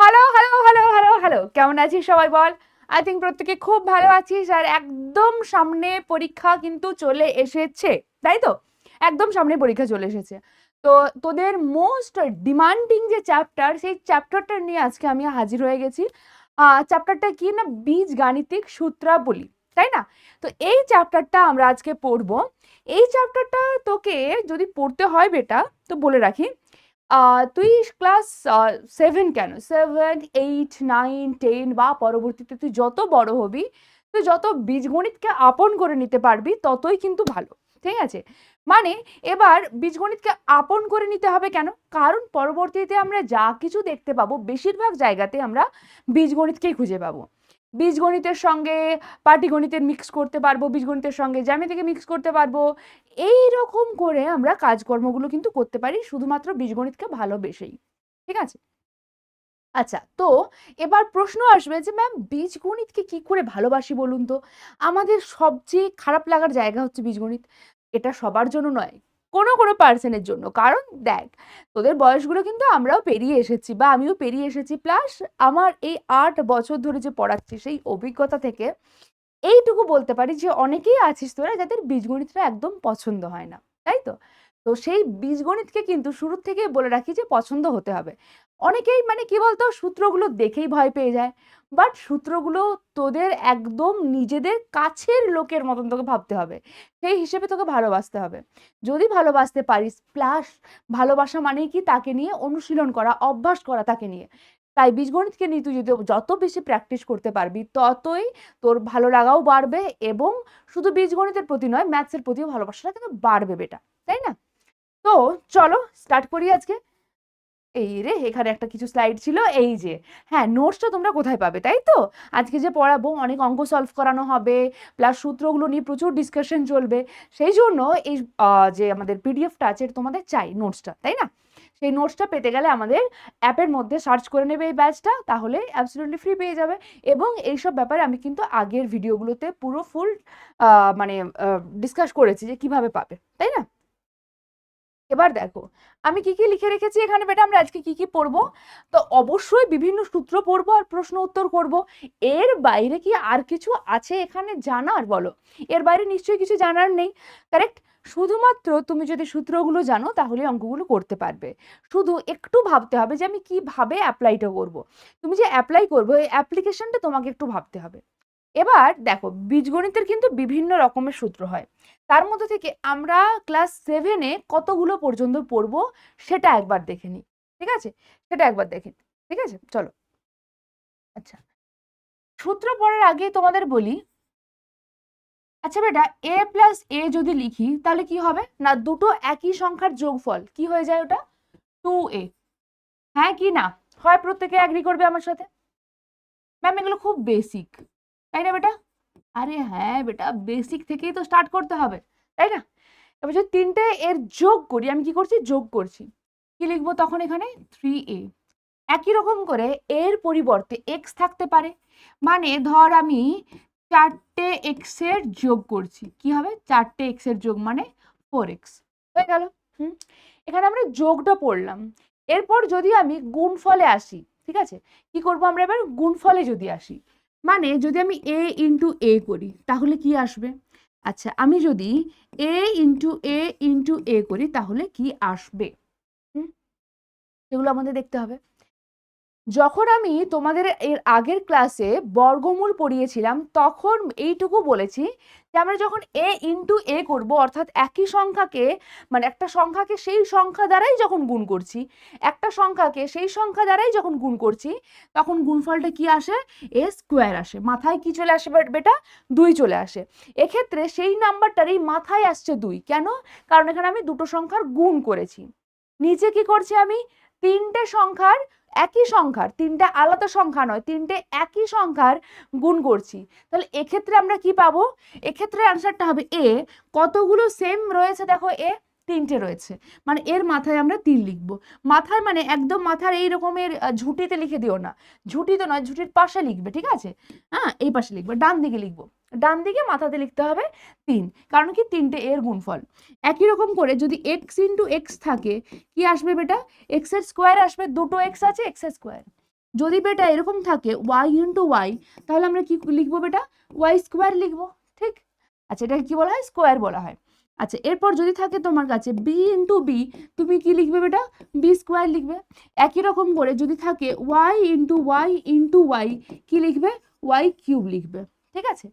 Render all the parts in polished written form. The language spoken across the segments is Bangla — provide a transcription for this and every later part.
Hello hello hello hello hello, কেমন আছিস সবাই বল। আই থিঙ্ক প্রত্যেকে খুব ভালো আছিস। আর একদম সামনে পরীক্ষা কিন্তু চলে এসেছে, তাই তো? একদম সামনে পরীক্ষা চলে এসেছে। তো তোদের মোস্ট ডিমান্ডিং যে চ্যাপ্টার, সেই চ্যাপ্টারটা নিয়ে আজকে আমি হাজির হয়ে গেছি। চ্যাপ্টারটা কি না, বীজগাণিতিক সূত্রাবলী, তাই না? তো এই চ্যাপ্টারটা আমরা আজকে পড়বো। এই চ্যাপ্টারটা তোকে যদি পড়তে হয় বেটা, তো বলে রাখি, তুই ক্লাস 7 কেন, 7, 8, 9, 10 বা পরবর্তীতে তুই যত বড় হবি, তুই যত বীজগণিতকে আপন করে নিতে পারবি ততই কিন্তু ভালো। ঠিক আছে? মানে এবার বীজগণিতকে আপন করে নিতে হবে কেন? কারণ পরবর্তীতে আমরা যা কিছু দেখতে পাবো বেশিরভাগ জায়গাতে আমরা বীজগণিতকেই খুঁজে পাবো। বীজগণিতের সঙ্গে পাটিগণিতের মিক্স করতে পারবো, বীজগণিতের সঙ্গে জ্যামিতিকে মিক্স করতে পারবো। এই রকম করে আমরা কাজকর্মগুলো কিন্তু করতে পারি শুধুমাত্র বীজগণিতকে ভালোবেসেই। ঠিক আছে? আচ্ছা, তো এবার প্রশ্ন আসবে যে ম্যাম বীজগণিতকে কি করে ভালোবাসি বলুন তো? আমাদের সবচেয়ে খারাপ লাগার জায়গা হচ্ছে বীজগণিত। এটা সবার জন্য নয়, কোনো পার্সনের জন্য। কারণ দেখ, তোদের বয়সগুলো কিন্তু আমরাও পেরিয়ে এসেছি বা আমিও পেরিয়ে এসেছি। প্লাস আমার এই ৮ বছর ধরে যে পড়াচ্ছি সেই অভিজ্ঞতা থেকে এইটুকু বলতে পারি যে অনেকেই আছিস তোরা যাদের বীজগণিতটা একদম পছন্দ হয় না, তাই তো? তো সেই বীজগণিতকে কিন্তু শুরুর থেকেই বলে রাখি যে পছন্দ হতে হবে। অনেকেই মানে কি বলতো, সূত্রগুলো দেখেই ভয় পেয়ে যায়। বাট সূত্রগুলো তোদের একদম নিজেদের কাছের লোকের মতন তোকে ভাবতে হবে। সেই হিসেবে তোকে ভালোবাসতে হবে। যদি ভালোবাসতে পারিস, প্লাস ভালোবাসা মানেই কি তাকে নিয়ে অনুশীলন করা, অভ্যাস করা তাকে নিয়ে। তাই বীজগণিতকে নিয়ে তুই যদি যত বেশি প্র্যাকটিস করতে পারবি ততই তোর ভালো লাগাও বাড়বে, এবং শুধু বীজগণিতের প্রতি নয়, ম্যাথসের প্রতিও ভালোবাসাটা কিন্তু বাড়বে বেটা, তাই না? তো চলো স্টার্ট করি আজকে। এই রে, এখানে একটা কিছু স্লাইড ছিল, এই যে। হ্যাঁ, নোটসটা তোমরা কোথায় পাবে, তাই তো? আজকে যে পড়াবো অনেক অঙ্ক সলভ করানো হবে, প্লাস সূত্রগুলো নিয়ে প্রচুর ডিসকাশন চলবে। সেই জন্য এই যে আমাদের পিডিএফটা আছে এটা তোমাদের চাই, নোটসটা, তাই না? সেই নোটসটা পেতে গেলে আমাদের অ্যাপের মধ্যে সার্চ করে নেবে এই ব্যাচটা, তাহলে অ্যাবসলিউটলি ফ্রি পেয়ে যাবে। এবং এইসব ব্যাপারে আমি কিন্তু আগের ভিডিওগুলোতে পুরো ফুল মানে ডিসকাস করেছি যে কিভাবে পাবে, তাই না? এবার দেখো আমি কি কি লিখে রেখেছি এখানে বেটা, আমরা আজকে কি কি পড়বো। তো অবশ্যই বিভিন্ন সূত্র পড়বো আর প্রশ্ন উত্তর করব। এর বাইরে কি আর কিছু আছে এখানে জানার বলো? এর বাইরে নিশ্চয়ই কিছু জানার নেই, কারেক্ট? শুধুমাত্র তুমি যদি সূত্রগুলো জানো তাহলে অঙ্কগুলো করতে পারবে। শুধু একটু ভাবতে হবে যে আমি কিভাবে অ্যাপ্লাইটা করব। তুমি যে অ্যাপ্লাই করবে এই অ্যাপ্লিকেশনটা তোমাকে একটু ভাবতে হবে। এবার দেখো, বীজগণিতের কিন্তু বিভিন্ন রকমের সূত্র হয়। তার মধ্যে থেকে আমরা ক্লাস 7-এ কতগুলো পর্যন্ত পড়বো সেটা একবার দেখে নিই। ঠিক আছে? সেটা একবার দেখে নিই। ঠিক আছে? চলো। আচ্ছা, সূত্র পড়ার আগে তোমাদের বলি, আচ্ছা বেটা, a প্লাস a যদি লিখি তাহলে কি হবে না, দুটো একই সংখ্যার যোগফল কি হয়ে যায় ওটা? 2a। হ্যাঁ কি না? হয় প্রত্যেকে এগ্রি করবে আমার সাথে। ম্যাম এগুলো খুব বেসিক, তাই না বেটা? আরে হ্যাঁ বেটা, বেসিক থেকেই তো স্টার্ট করতে হবে, তাই না? এবার যদি তিনটে এর যোগ করি, আমি কি করছি, যোগ করছি, কি লিখবো তখন এখানে? 3a। একই রকম করে এর পরিবর্তে এক্স থাকতে পারে, মানে ধর আমি 4টে এক্স এর যোগ করছি, কি হবে? 4টে এক্স এর যোগ মানে 4x হয়ে গেল। হুম, এখানে আমরা যোগটা পড়লাম। এরপর যদি আমি গুণফলে আসি, ঠিক আছে, কি করব আমরা এবার? গুণফলে যদি আসি, মানে যদি আমি a ইন্টু a করি তাহলে কি আসবে? আচ্ছা, আমি যদি a ইন্টু a করি তাহলে কি আসবে? হুম, এগুলো আমাদের দেখতে হবে। যখন আমি তোমাদের এর আগের ক্লাসে বর্গমূল পড়িয়েছিলাম তখন এইটুকু বলেছি যে আমরা যখন a ইন্টু a করবো, অর্থাৎ একই সংখ্যাকে, মানে একটা সংখ্যাকে সেই সংখ্যা দ্বারাই যখন গুণ করছি, একটা সংখ্যাকে সেই সংখ্যা দ্বারাই যখন গুণ করছি, তখন গুণফলটা কি আসে? a স্কোয়ার আসে। মাথায় কি চলে আসে বেটা? 2 চলে আসে। এক্ষেত্রে সেই নাম্বারটারই মাথায় আসছে 2, কেন? কারণ এখানে আমি দুটো সংখ্যার গুণ করেছি। নিচে কি করছি আমি? তিনটে সংখ্যার, একই সংখ্যার, তিনটে আলাদা সংখ্যা নয়, তিনটে একই সংখ্যার গুণ করছি। তাহলে এক্ষেত্রে আমরা কি পাবো? এক্ষেত্রে অ্যান্সারটা হবে এ। কতগুলো সেম রয়েছে দেখো, এ তিনটে রয়েছে, মানে এর মাথায় আমরা 3 লিখবো। মাথায় মানে একদম মাথার এই রকমের ঝুঁটিতে লিখে দিও না, ঝুঁটিতে নয়, ঝুঁটির পাশে লিখবে, ঠিক আছে? হ্যাঁ, এই পাশে লিখবে, ডান দিকে লিখবো, ডান দিকে মাথাতে লিখতে হবে 3, কারণ কি তিনটে এর গুণফল। একই রকম করে যদি এক্স ইন্টু এক্স থাকে, কি আসবে বেটা? এক্স এর স্কোয়ার আসবে, দুটো এক্স আছে, এক্স এর স্কোয়ার। যদি বেটা এরকম থাকে ওয়াই ইন্টু ওয়াই, তাহলে আমরা কি লিখবো বেটা? ওয়াই স্কোয়ার লিখবো, ঠিক? আচ্ছা, এটাকে কি বলা হয়? স্কোয়ার বলা হয়। আচ্ছা, এরপর যদি থাকে তোমার কাছে বি ইন্টু বি, তুমি কি লিখবে বেটা? বি স্কোয়ার লিখবে। একই রকম করে যদি থাকে ওয়াই ইন্টু ওয়াই, কি লিখবে? ওয়াই কিউব লিখবে, ঠিক আছে?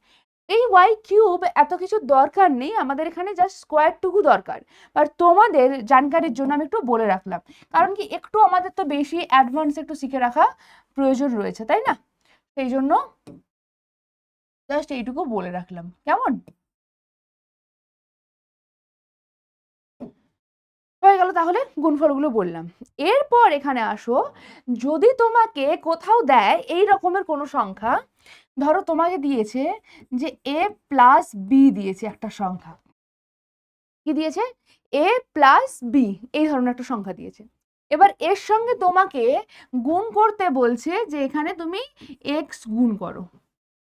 এই ওয়াই কিউব এত কিছু দরকার নেই, আমাদের এখানে জাস্ট স্কোয়ারটুকু দরকার। আর তোমাদের জানকারির জন্য আমি একটু বলে রাখলাম, কারণ কি একটু আমাদের তো বেশি অ্যাডভান্স একটু শিখে রাখা প্রয়োজন রয়েছে, তাই না? সেই জন্য জাস্ট এইটুকু বলে রাখলাম, কেমন? হয়ে গেল তাহলে গুণফলগুলো বললাম। এরপর এখানে আসো, যদি তোমাকে কোথাও দেয় এই রকমের কোনো সংখ্যা, ধরো তোমাকে দিয়েছে যে এ প্লাস বি দিয়েছে একটা সংখ্যা, কি দিয়েছে? এ প্লাস বি, এই ধরনের একটা সংখ্যা দিয়েছে। এবার এর সঙ্গে তোমাকে গুণ করতে বলছে যে এখানে তুমি এক্স গুণ করো।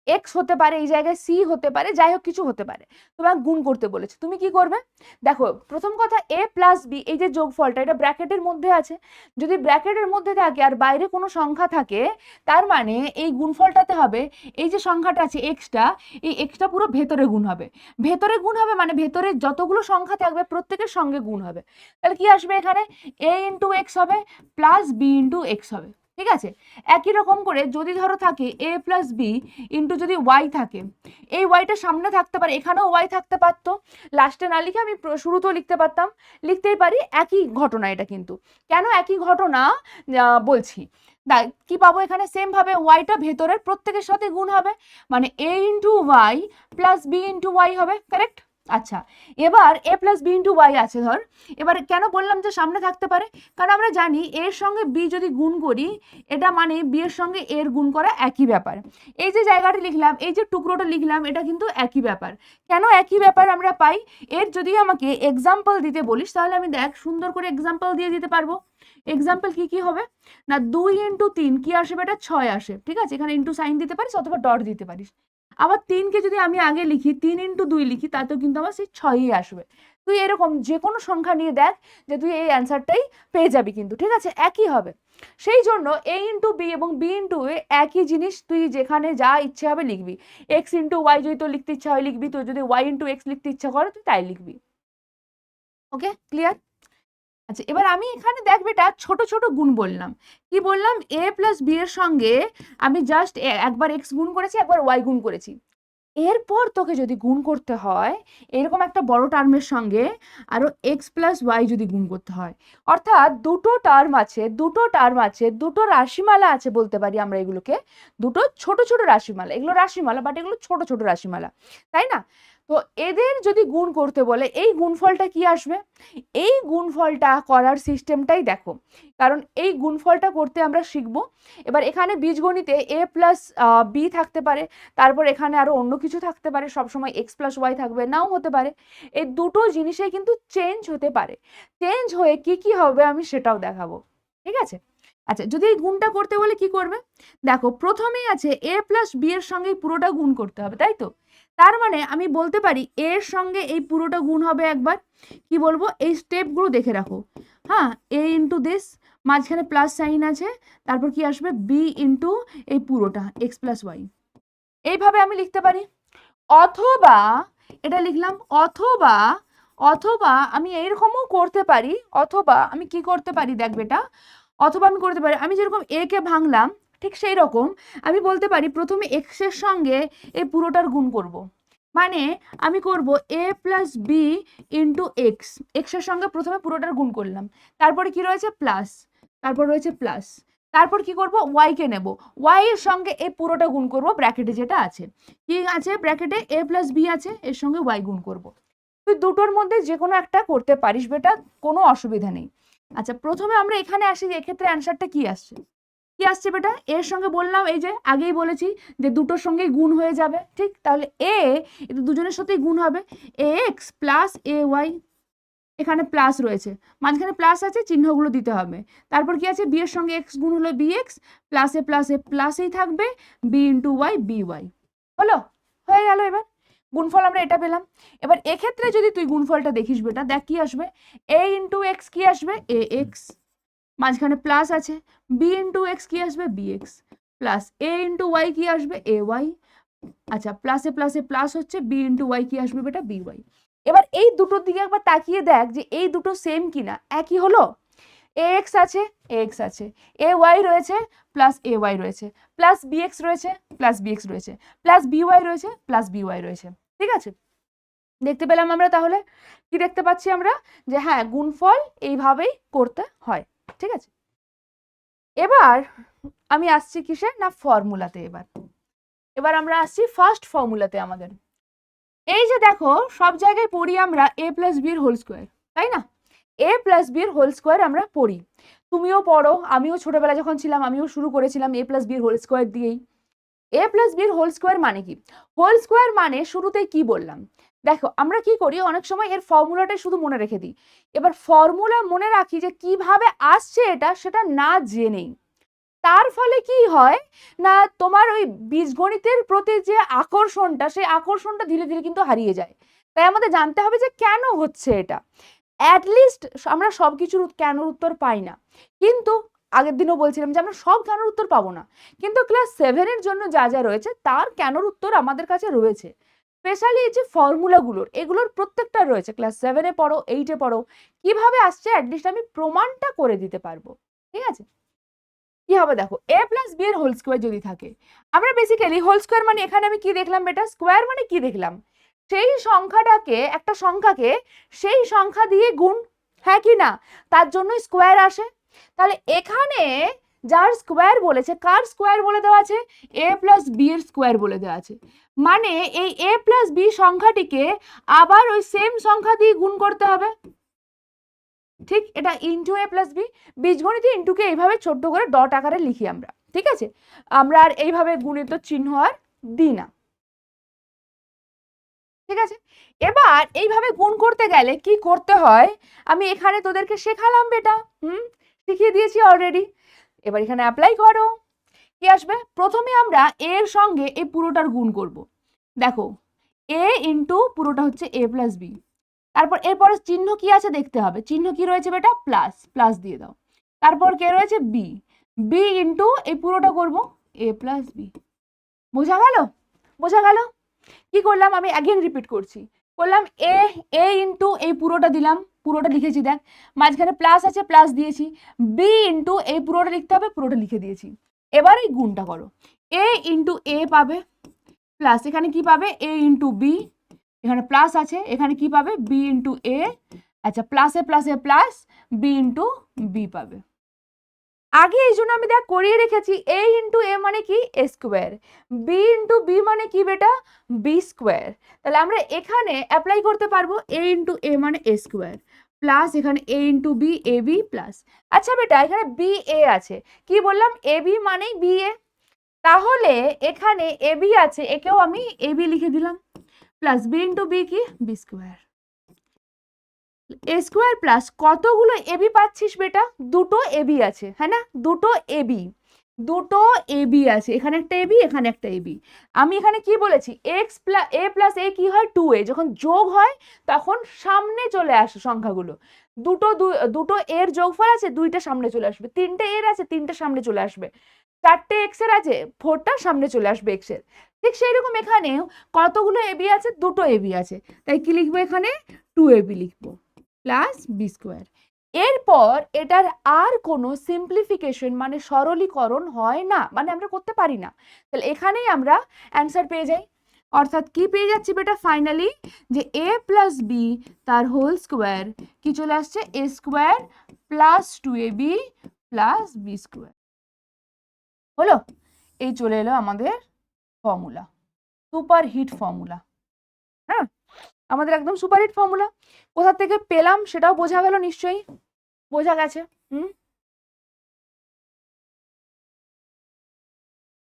এক্স হতে পারে, এই জায়গায় সি হতে পারে, যাই হোক কিছু হতে পারে, তোমাকে গুণ করতে বলেছে। তুমি কি করবে? দেখো, প্রথম কথা, এ প্লাস বি এই যে যোগফলটা, এটা ব্র্যাকেটের মধ্যে আছে। যদি ব্র্যাকেটের মধ্যে থাকে আর বাইরে কোনো সংখ্যা থাকে, তার মানে এই গুণফলটাতে হবে এই যে সংখ্যাটা আছে এক্সটা, এই এক্সটা পুরো ভেতরে গুণ হবে। ভেতরে গুণ হবে মানে ভেতরে যতগুলো সংখ্যা থাকবে প্রত্যেকের সঙ্গে গুণ হবে। তাহলে কি আসবে এখানে? এ ইন্টু এক্স হবে প্লাস বি ইন্টু এক্স হবে, ঠিক আছে? একই রকম করে যদি ধরো থাকে এ প্লাস বি ইন্টু যদি ওয়াই থাকে, এই ওয়াইটা সামনে থাকতে পারে, এখানেও ওয়াই থাকতে পারতো, লাস্টে না লিখে আমি শুরুতেও লিখতে পারতাম, লিখতেই পারি। একই ঘটনা এটা, কিন্তু কেন একই ঘটনা বলছি। কি পাবো এখানে? সেম ভাবে ওয়াইটা ভেতরের প্রত্যেকের সাথে গুণ হবে, মানে A into Y plus B into Y হবে, কারেক্ট? আচ্ছা, এবার A plus B into Y আছে ধর। এবার কেন বললাম যে সামনে থাকতে পারে? কারণ আমরা জানি এর সঙ্গে বি যদি গুণ করি, এটা মানে বি এর সঙ্গে এর গুণ করা একই ব্যাপার। এই যে জায়গাটা লিখলাম, এই যে টুকরোটা লিখলাম, এটা কিন্তু একই ব্যাপার। কেন একই ব্যাপার আমরা পাই? এর যদি আমাকে এক্সাম্পল দিতে বলিস, তাহলে আমি দেখ সুন্দর করে এক্সাম্পল দিয়ে দিতে পারবো। এক্সাম্পল কি কি হবে না, 2 ইন্টু 3 কি আসবে? এটা 6 আসে, ঠিক আছে? এখানে ইন্টু সাইন দিতে পারিস অথবা ডট দিতে পারিস। আবার 3কে যদি আমি আগে লিখি, 3 ইন্টু 2 লিখি, তাতেও কিন্তু আমার সেই 6ই আসবে। তুই এরকম যে কোনো সংখ্যা নিয়ে দেখ, যে তুই এই অ্যান্সারটাই পেয়ে যাবি কিন্তু, ঠিক আছে? একই হবে। সেই জন্য এ ইন্টু বি এবং বি ইন্টু এ একই জিনিস, তুই যেখানে যা ইচ্ছে হবে লিখবি। এক্স ইন্টু ওয়াই যদি তোর লিখতে ইচ্ছা হয় লিখবি, তুই যদি ওয়াই ইন্টু এক্স লিখতে ইচ্ছা করে তুই তাই লিখবি। ওকে, ক্লিয়ার? আচ্ছা, এবার আমি এখানে দেখ বেটা ছোট ছোট গুণ বললাম। কি বললাম? এ প্লাস বি এর সঙ্গে আমি জাস্ট একবার এক্স গুণ করেছি, একবার ওয়াই গুণ করেছি। এরপর তোকে যদি গুণ করতে হয় এরকম একটা বড় টার্মের সঙ্গে আরো এক্স প্লাস ওয়াই যদি গুণ করতে হয়, অর্থাৎ দুটো রাশিমালা আছে বলতে পারি আমরা এগুলোকে, দুটো ছোট ছোট রাশিমালা। এগুলো রাশিমালা, বাট এগুলো ছোট ছোট রাশিমালা, তাই না? তো এদের যদি গুণ করতে বলে, এই গুণফলটা কি আসবে? এই গুণফলটা করার সিস্টেমটাই দেখো, কারণ এই গুণফলটা করতে আমরা শিখবো। এবার এখানে বীজগণিতে এ প্লাস বি থাকতে পারে, তারপর এখানে আরো অন্য কিছু থাকতে পারে, সবসময় এক্স প্লাস ওয়াই থাকবে, নাও হতে পারে। এই দুটো জিনিসে কিন্তু চেঞ্জ হতে পারে। চেঞ্জ হয়ে কি কি হবে আমি সেটাও দেখাবো, ঠিক আছে? আচ্ছা, যদি এই গুণটা করতে বলে কি করবে? দেখো, প্রথমেই আছে এ প্লাস বি এর সঙ্গে পুরোটা গুণ করতে হবে, তাই তো? তার মানে আমি বলতে পারি এর সঙ্গে এই পুরোটা গুণ হবে একবার। কি বলবো? এই স্টেপগুলো দেখে রাখো। হ্যাঁ, এ ইন্টু দিস, মাঝখানে প্লাস সাইন আছে, তারপর কি আসবে? বি ইন্টু এই পুরোটা এক্স প্লাস ওয়াই। এইভাবে আমি লিখতে পারি। অথবা এটা লিখলাম, অথবা অথবা আমি এইরকমও করতে পারি। অথবা আমি কি করতে পারি দেখ বেটা, অথবা আমি করতে পারি, আমি যেরকম এ কে ভাঙলাম ঠিক সেই রকম আমি বলতে পারি প্রথমে এক্স এর সঙ্গে এই পুরোটার গুণ করব। মানে আমি করব A plus B into X, X এর সঙ্গে প্রথমে পুরোটার গুণ করলাম, তারপরে কি রয়েছে? প্লাস, তারপর রয়েছে প্লাস, তারপর কি করব? ওয়াই কে নেব, ওয়াই এর সঙ্গে এই পুরোটা গুণ করব, ব্র্যাকেটে যেটা আছে। কি আছে ব্র্যাকেটে? এ প্লাস বি আছে, এর সঙ্গে ওয়াই গুণ করব। তুই দুটোর মধ্যে যে কোনো একটা করতে পারিস বেটা, কোনো অসুবিধা নেই। আচ্ছা, প্রথমে আমরা এখানে আসি যে এক্ষেত্রে অ্যান্সারটা কি আসছে। কি আসছে বেটা? এর সঙ্গে বললাম, এই যে আগেই বলেছি যে দুটোর সঙ্গেই গুণ হয়ে যাবে, ঠিক? তাহলে এ এটা দুজনের সাথেই গুণ হবে, এ এক্স প্লাস এ ওয়াই। এখানে প্লাস রয়েছে, মাঝখানে প্লাস আছে, চিহ্নগুলো দিতে হবে। তারপর কি আছে? বি এর সঙ্গে এক্স গুণ হলো বি এক্স, প্লাসে প্লাসে প্লাসেই থাকবে, b into y b y. হলো? হয়ে গেল। এবার গুণফল আমরা এটা পেলাম। এবার এক্ষেত্রে যদি তুই গুণফলটা দেখিস বেটা, দেখ কি আসবে? এ ইন্টু এক্স কি আসবে? এ এক্স মাঝখানে প্লাস আছে, বি ইন্টু এক্স কি আসবে bx, প্লাস এ ইন্টু ওয়াই কি আসবে ay, আচ্ছা প্লাসে প্লাসে প্লাস হচ্ছে, বি ইন্টু ওয়াই কি আসবে বেটা by। এবার এই দুটোর দিকে একবার তাকিয়ে দেখ যে এই দুটো সেম কিনা, একই হলো। ax আছে, ax আছে, ay রয়েছে, প্লাস ay রয়েছে, প্লাস bx রয়েছে, প্লাস bx রয়েছে, প্লাস by রয়েছে, প্লাস by রয়েছে। ঠিক আছে, দেখতে পেলাম আমরা তাহলে কি দেখতে পাচ্ছি আমরা, যে হ্যাঁ গুণফল এইভাবেই করতে হয়। ঠিক আছে, এবার আমি আসছি কিসে না ফর্মুলাতে। এবার আমরা আসছি ফার্স্ট ফর্মুলাতে আমাদের। এই যে দেখো সব জায়গায় পড়ি আমরা a প্লাস বির হোল স্কোয়ার, তাই না? a প্লাস বির হোল স্কোয়ার আমরা পড়ি, তুমিও পড়ো, আমিও ছোটবেলা যখন ছিলাম আমিও শুরু করেছিলাম a প্লাস বির হোল স্কোয়ার দিয়েই। a প্লাস বির হোল স্কোয়ার মানে কি? হোল স্কোয়ার মানে শুরুতেই কি বললাম দেখো, আমরা কি করি অনেক সময় এর ফর্মুলাটাই শুধু মনে রেখে দিই। এবার ফর্মুলা মনে রাখি যে কিভাবে আসছে এটা, সেটা না জেনেই। তার ফলে কি হয় না, তোমার ওই বীজগণিতের প্রতি যে আকর্ষণটা, সেই আকর্ষণটা ধীরে ধীরে কিন্তু হারিয়ে যায়। তাই আমাদের জানতে হবে যে কেন হচ্ছে এটা। অ্যাটলিস্ট আমরা সব কিছুর কেনর উত্তর পাই না, কিন্তু আগের দিনও বলছিলাম যে আমরা সব কেনর উত্তর পাবো না, কিন্তু ক্লাস 7-এর জন্য যা যা রয়েছে তার কেনর উত্তর আমাদের কাছে রয়েছে। স্পেশালি এই যে ফর্মুলাগুলোর, এগুলোর প্রত্যেকটা রয়েছে, ক্লাস 7-এ পড়ো, 8-এ পড়ো, কিভাবে আসছে অ্যাটলিস্ট আমি প্রমাণটা করে দিতে পারবো। ঠিক আছে, কি হবে দেখো, a প্লাস বি এর হোল স্কোয়ার যদি থাকে, আমরা বেসিক্যালি হোল স্কোয়ার মানে এখানে আমি কি দেখলাম বেটা, স্কোয়ার মানে কি দেখলাম, সেই সংখ্যাটাকে, একটা সংখ্যাকে সেই সংখ্যা দিয়ে গুণ, হ্যাঁ কি না, তার জন্য স্কোয়ার আসে। তাহলে এখানে যার স্কোয়ার বলেছে, কার স্কোয়ার বলে দেওয়া আছে, a প্লাস বি এর স্কোয়ার বলে দেওয়া আছে, মানে এই a প্লাস বি সংখ্যাটিকে আবার ওই সেম সংখ্যা দিয়ে গুণ করতে হবে। ঠিক, এটা ইন্টু এ প্লাস বি, বীজগণিতে ইন্টুকে এইভাবে ছোট্ট করে ডট আকারে লিখি আমরা। ঠিক আছে, আমরা আর এইভাবে গুণিত চিহ্ন আর দিই না। ঠিক আছে, এবার এইভাবে গুণ করতে গেলে কি করতে হয়, আমি এখানে তোদেরকে শেখালাম বেটা, শিখিয়ে দিয়েছি অলরেডি। এবার এখানে অ্যাপ্লাই করো, কি আসবে, প্রথমে আমরা এর সঙ্গে এই পুরোটার গুণ করব। দেখো এ ইন্টু পুরোটা হচ্ছে এ প্লাস বি, তারপর এরপরে চিহ্ন কি আছে দেখতে হবে, চিহ্ন কি রয়েছে বেটা, প্লাস, প্লাস দিয়ে দাও। তারপর কে রয়েছে, বি, বি ইন্টু এই পুরোটা করব এ প্লাস বি। বোঝা গেল? বোঝা গেল? কি করলাম আমি অ্যাগেন রিপিট করছি, করলাম এ, এ ইন্টু এই পুরোটা দিলাম, পুরোটা লিখেছি দেখ, মাঝখানে প্লাস আছে প্লাস দিয়েছি, বি ইন্টু এই পুরোটা লিখতে হবে, পুরোটা লিখে দিয়েছি। এবার এই গুণটা করো, এ ইন্টু এ পাবে, প্লাস এখানে কি পাবে, এ ইন্টু বি, এখানে প্লাস আছে, এখানে কি পাবে, বি ইন্টু এ, আচ্ছা প্লাসে প্লাসে প্লাস, বি ইন্টু বি পাবে। আগে এই জন্য আমি দেখ করিয়ে রেখেছি, এ ইন্টু এ মানে কি, এ স্কোয়ার, বি ইন্টু বি মানে কি বেটা, বি স্কোয়ার। তাহলে আমরা এখানে অ্যাপ্লাই করতে পারবো এ ইন্টু এ মানে এ স্কোয়ার, প্লাস এখানে এ into B, A B plus. আচ্ছা বেটা এখানে বি এ আছে, কি বললাম, এ বি মানেই বি এ, তাহলে এখানে এ বি আছে, একেও আমি এ বি লিখে দিলাম, প্লাস বি ইন্টু বি কি, বি স্কোয়ার। এ স্কোয়ার প্লাস কতগুলো এবি পাচ্ছিস বেটা, দুটো এবি আছে, হ্যাঁ না, দুটো এবি, দুটো এবি আছে, এখানে একটা এবি, এখানে একটা এবি। আমি এখানে কি বলেছি, এক্স প্লাস এ প্লাস এ কি হয়, 2a, যখন যোগ হয় তখন সামনে চলে আসে সংখ্যাগুলো, দুটো দুটো এর যোগফল আছে, দুইটা সামনে চলে আসবে, তিনটে এর আছে, তিনটে সামনে চলে আসবে, চারটে এক্স এর আছে, 4টা সামনে চলে আসবে এক্স এর। ঠিক সেই রকম এখানে কতগুলো এবি আছে, দুটো এবি আছে, তাই কি লিখবো এখানে, 2ab লিখবো, প্লাস বি স্কোয়ার। এরপর এটার আর কোনো সিম্পলিফিকেশন মানে সরলীকরণ হয় না, মানে আমরা করতে পারি না, তাহলে এখানেই আমরা অ্যান্সার পেয়ে যাই। অর্থাৎ কি পেয়ে যাচ্ছি বেটা ফাইনালি, যে এ প্লাস বি তার হোল স্কোয়ার কি চলে আসছে, A square plus 2ab plus B square. হলো, এই চলে এলো আমাদের ফর্মুলা, সুপার হিট ফর্মুলা। হ্যাঁ, আমাদের একদম সুপারহিট ফর্মুলা। কোথা থেকে পেলাম সেটাও বোঝা গেল নিশ্চয়ই, বোঝা গেছে।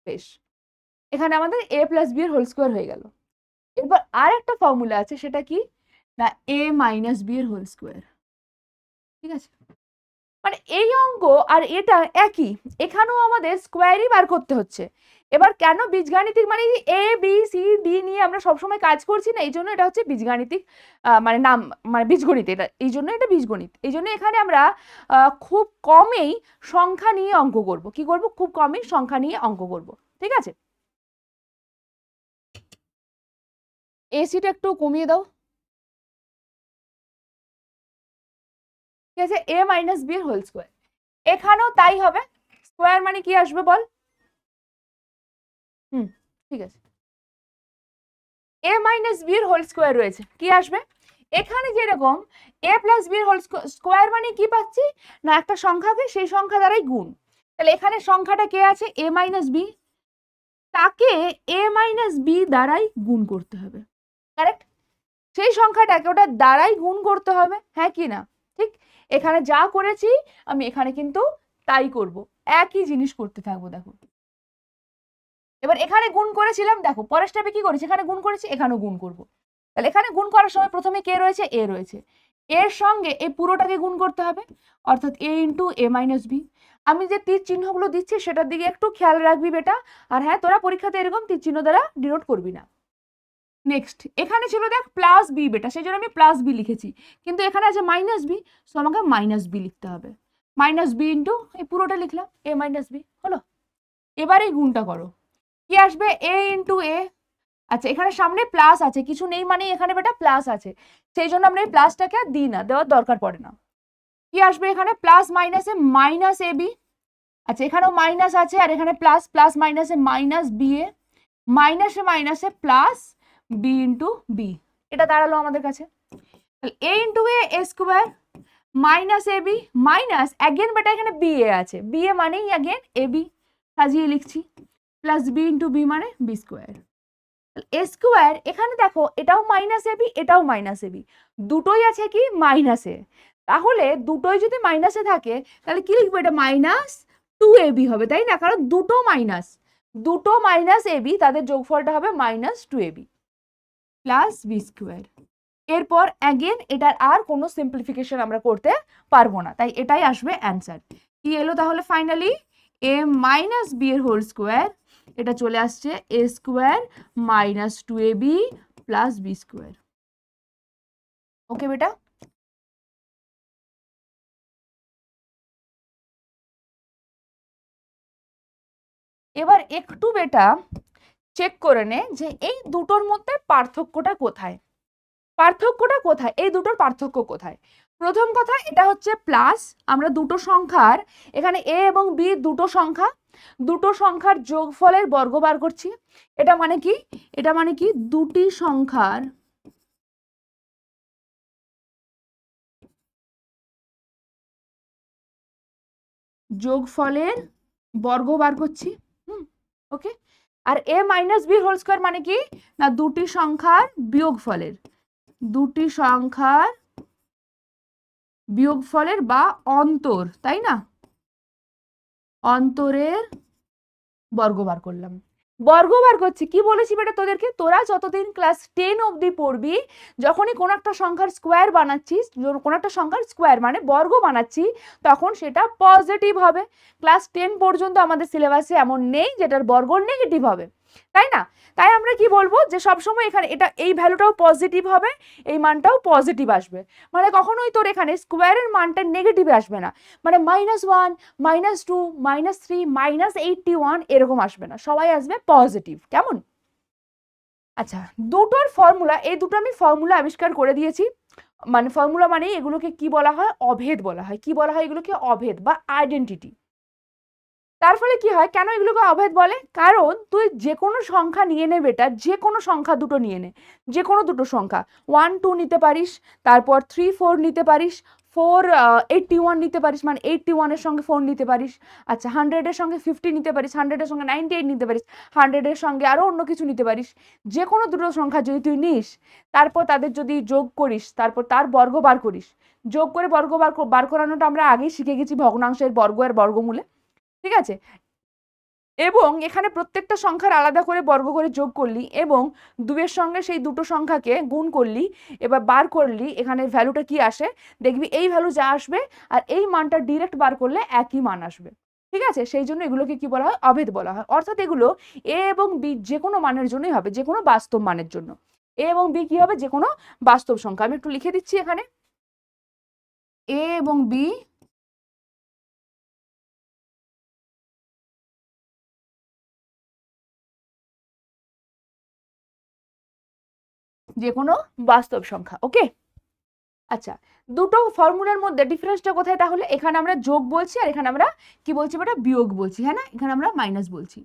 বেশ, এখানে আমাদের এ প্লাস বি এর হোল স্কোয়ার হয়ে গেল। এরপর আর একটা ফর্মুলা আছে, সেটা কি না, এ মাইনাস বি এর হোল স্কোয়ার। ঠিক আছে, মানে এই অঙ্ক আর এটা একই, এখানেও আমাদের স্কোয়ারই বার করতে হচ্ছে। এবার কেন বীজগাণিতিক, মানে এ বি সি ডি নিয়ে আমরা সবসময় কাজ করছি না, এই জন্য এটা হচ্ছে বীজগাণিতিক মানে নাম, মানে বীজগণিত, এটা এই জন্য এটা বীজগণিত। এই জন্য এখানে আমরা খুব কমেই সংখ্যা নিয়ে অঙ্ক করব। কি করব? খুব কমই সংখ্যা নিয়ে অঙ্ক করব। ঠিক আছে, এসিটা একটু কমিয়ে দাও। ঠিক আছে, এ মাইনাস বি হোল স্কোয়ার, এখানেও তাই হবে। স্কোয়ার মানে কি আসবে বল? হুম, ঠিক আছে, এ মাইনাস বি এর হোল স্কোয়ার রয়েছে, কি আসবে? এখানে যেরকম এ প্লাস বি এর হোল স্কোয়ার মানে কি পাচ্ছি না, একটা সংখ্যাকে সেই সংখ্যা দ্বারাই গুণ। তাহলে এখানে সংখ্যাটা কে আছে? এ মাইনাস বি, তাকে এ মাইনাস বি দ্বারাই গুণ করতে হবে। কারেক্ট? সেই সংখ্যাটাকে ওটা দ্বারাই গুণ করতে হবে, হ্যাঁ কি না? ঠিক, এখানে যা করেছি আমি এখানে কিন্তু তাই করব, একই জিনিস করতে থাকবো। দেখো এবার এখানে গুণ করেছিলাম, দেখো পরের স্টেপে কি করেছি, এখানে গুণ করেছি, এখানেও গুণ করব। তাহলে এখানে গুণ করার সময় প্রথমে কে রয়েছে? এ রয়েছে, এর সঙ্গে এই পুরোটাকে গুণ করতে হবে, অর্থাৎ এ ইন্টু এ মাইনাস বি। আমি যে তীর চিহ্নগুলো দিচ্ছি সেটার দিকে একটু খেয়াল রাখবি বেটা। আর হ্যাঁ, তোরা পরীক্ষাতে এরকম তীর চিহ্ন দ্বারা ডিনোট করবি না। নেক্সট, এখানে ছিল দেখ প্লাস বি বেটা, সেই জন্য আমি প্লাস বি লিখেছি, কিন্তু এখানে আছে মাইনাস বি, সো আমাকে মাইনাস বি লিখতে হবে। মাইনাস বি ইন্টু এই পুরোটা লিখলাম এ মাইনাস বি, হলো। এবার এই গুণটা করো, কি আসবে? এ ইন্টু এ। আচ্ছা, এখানে সামনে প্লাস আছে, কিছু নেই মানে এখানে বেটা প্লাস আছে, সেই জন্য আমরা এই প্লাসটাকে আর দিই না, দেওয়ার দরকার পড়ে না। কি আসবে এখানে? প্লাস মাইনাসে মাইনাস এ বি। আচ্ছা, এখানেও মাইনাস আছে আর এখানে প্লাস, প্লাস মাইনাসে মাইনাস বি এ, মাইনাসে মাইনাসে প্লাস বি ইন্টু বি। এটা দাঁড়ালো আমাদের কাছে। এ into A square minus A B, minus again বেটা এখানে বি এ আছে, বি এ মানেই অ্যাগেন এ বি, সাজিয়ে লিখছি, প্লাস বি ইন্টু বি মানে বি স্কোয়ার। এ স্কোয়ার, এখানে দেখো এটাও মাইনাস এবি, এটাও মাইনাস এবি, দুটোই আছে কি মাইনাসে। তাহলে দুটোই যদি মাইনাসে থাকে তাহলে কি লিখবো? এটা মাইনাস টু এবি হবে, তাই না? কারণ দুটো মাইনাস এবি, তাদের যোগফলটা হবে minus two a b plus B square. এরপর অ্যাগেন এটার আর কোনো সিম্পলিফিকেশন আমরা করতে পারবো না, তাই এটাই আসবে অ্যান্সার। কি এলো তাহলে ফাইনালি? এ মাইনাস বি এর হোল স্কোয়ার, এটা চলে আসছে A square minus two A B plus B square. ওকে বেটা, এবার একটু বেটা চেক করে নে যে এই দুটোর মধ্যে পার্থক্যটা কোথায়। পার্থক্যটা কোথায়? এই দুটোর পার্থক্য কোথায়? প্রথম কথা, এটা হচ্ছে প্লাস, আমরা দুটো সংখ্যার, এখানে এ এবং বি দুটো সংখ্যার যোগফলের বর্গ বার করছি। এটা মানে কি? এটা মানে কি দুটি সংখ্যার যোগফলের বর্গ বার করছি। ওকে, আর এ মাইনাস বি হোল স্কোয়ার মানে কি না, দুটি সংখ্যার বিয়োগফলের বা অন্তর, তাই না? অন্তরের বর্গ বার করলাম, বর্গ বার করছি। কি বলেছি বেটা তোদেরকে? তোরা যতদিন ক্লাস 10 অবধি পড়বি, যখনই কোনো একটা সংখ্যার স্কোয়ার বানাচ্ছিস, কোনো একটা সংখ্যার স্কোয়ার মানে বর্গ বানাচ্ছি, তখন সেটা পজিটিভ হবে। ক্লাস 10 পর্যন্ত আমাদের সিলেবাসে এমন নেই যেটার বর্গ নেগেটিভ হবে, তাই না? তাই আমরা কি বলবো যে সবসময় এখানে এটা এই ভ্যালুটাও পজিটিভ হবে, এই মানটাও পজিটিভ আসবে, মানে কখনোই তোর এখানে স্কোয়ারের মানটা নেগেটিভে আসবে না, মানে -1 -2 -3 -81 এরকম আসবে না, সবাই আসবে পজিটিভ। কেমন? আচ্ছা, দুটোর ফর্মুলা, এই দুটো আমি ফর্মুলা আবিষ্কার করে দিয়েছি। মানে ফর্মুলা মানে এগুলোকে কি বলা হয়? অভেদ বলা হয়। কি বলা হয় এগুলোকে? অভেদ বা আইডেন্টিটি। তার ফলে কি হয়, কেন এগুলোকে অভেদ বলে? কারণ তুই যে কোনো সংখ্যা নিয়ে নে বেটা, যে কোনো সংখ্যা দুটো নিয়ে নে, যে কোনো দুটো সংখ্যা 1 2 নিতে পারিস, তারপর 3 4 নিতে পারিস, 81 নিতে পারিস, মানে 81 এর সঙ্গে 4 নিতে পারিস। আচ্ছা, 100 এর সঙ্গে 50 নিতে পারিস, 100 এর সঙ্গে 98 নিতে পারিস, 100 এর সঙ্গে আরো অন্য কিছু নিতে পারিস। যে কোনো দুটো সংখ্যা যদি তুই নিস, তারপর তাদের যদি যোগ করিস, তারপর তার বর্গ বার করিস, যোগ করে বর্গ বার করানোটা আমরা আগেই শিখে গেছি ভগ্নাংশের বর্গ আর বর্গমূলে। ঠিক আছে, এবং এখানে প্রত্যেকটা সংখ্যার আলাদা করে বর্গ করে যোগ করলি এবং 2 এর সঙ্গে সেই দুটো সংখ্যাকে গুণ করলি, এবার বার করলি এখানে ভ্যালুটা কি আসে দেখবি, এই ভ্যালু যা আসবে আর এই মানটা ডিরেক্ট বার করলে একই মান আসবে। ঠিক আছে, সেই জন্য এগুলোকে কি বলা হয়, অভেদ বলা হয়। অর্থাৎ এগুলো এ এবং বি যে কোনো মানের জন্যই হবে, যে কোনো বাস্তব মানের জন্য। এ এবং বি কি হবে, যে কোনো বাস্তব সংখ্যা। আমি একটু লিখে দিচ্ছি এখানে, এ এবং বি যে কোনো বাস্তব সংখ্যা। ওকে, আচ্ছা, দুটো ফর্মুলার মধ্যে ডিফারেন্সটা কোথায় তাহলে? এখানে আমরা যোগ বলছি আর এখানে আমরা কি বলছি বেটা, বিয়োগ বলছি, হ্যাঁ না, এখানে আমরা মাইনাস বলছি।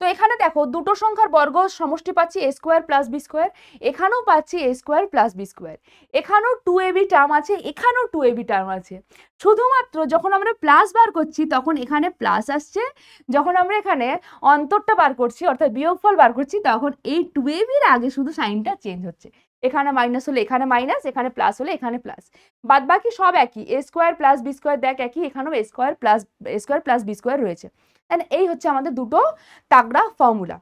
তো এখানে দেখো দুটো সংখ্যার বর্গ সমষ্টি পাচ্ছি এ স্কোয়ার প্লাস বি স্কোয়ার, এখানেও পাচ্ছি এ স্কোয়ার প্লাস বি স্কোয়ার, এখানেও 2ab টার্ম আছে, এখানেও 2ab টার্ম আছে। শুধুমাত্র যখন আমরা প্লাস বার করছি তখন এখানে প্লাস আসছে, যখন আমরা এখানে অন্তরটা বার করছি অর্থাৎ বিয়োগফল বার করছি তখন এই 2ab এর আগে শুধু সাইনটা চেঞ্জ হচ্ছে। এখানে মাইনাস হলে এখানে মাইনাস, এখানে প্লাস হলে এখানে প্লাস, বাদ বাকি সব একই। এ স্কোয়ার প্লাস বি স্কোয়ার দেখ একই, এখানেও এ স্কোয়ার প্লাস বি স্কোয়ার রয়েছে। এই হচ্ছে আমাদের দুটো তাগড়া ফর্মুলা।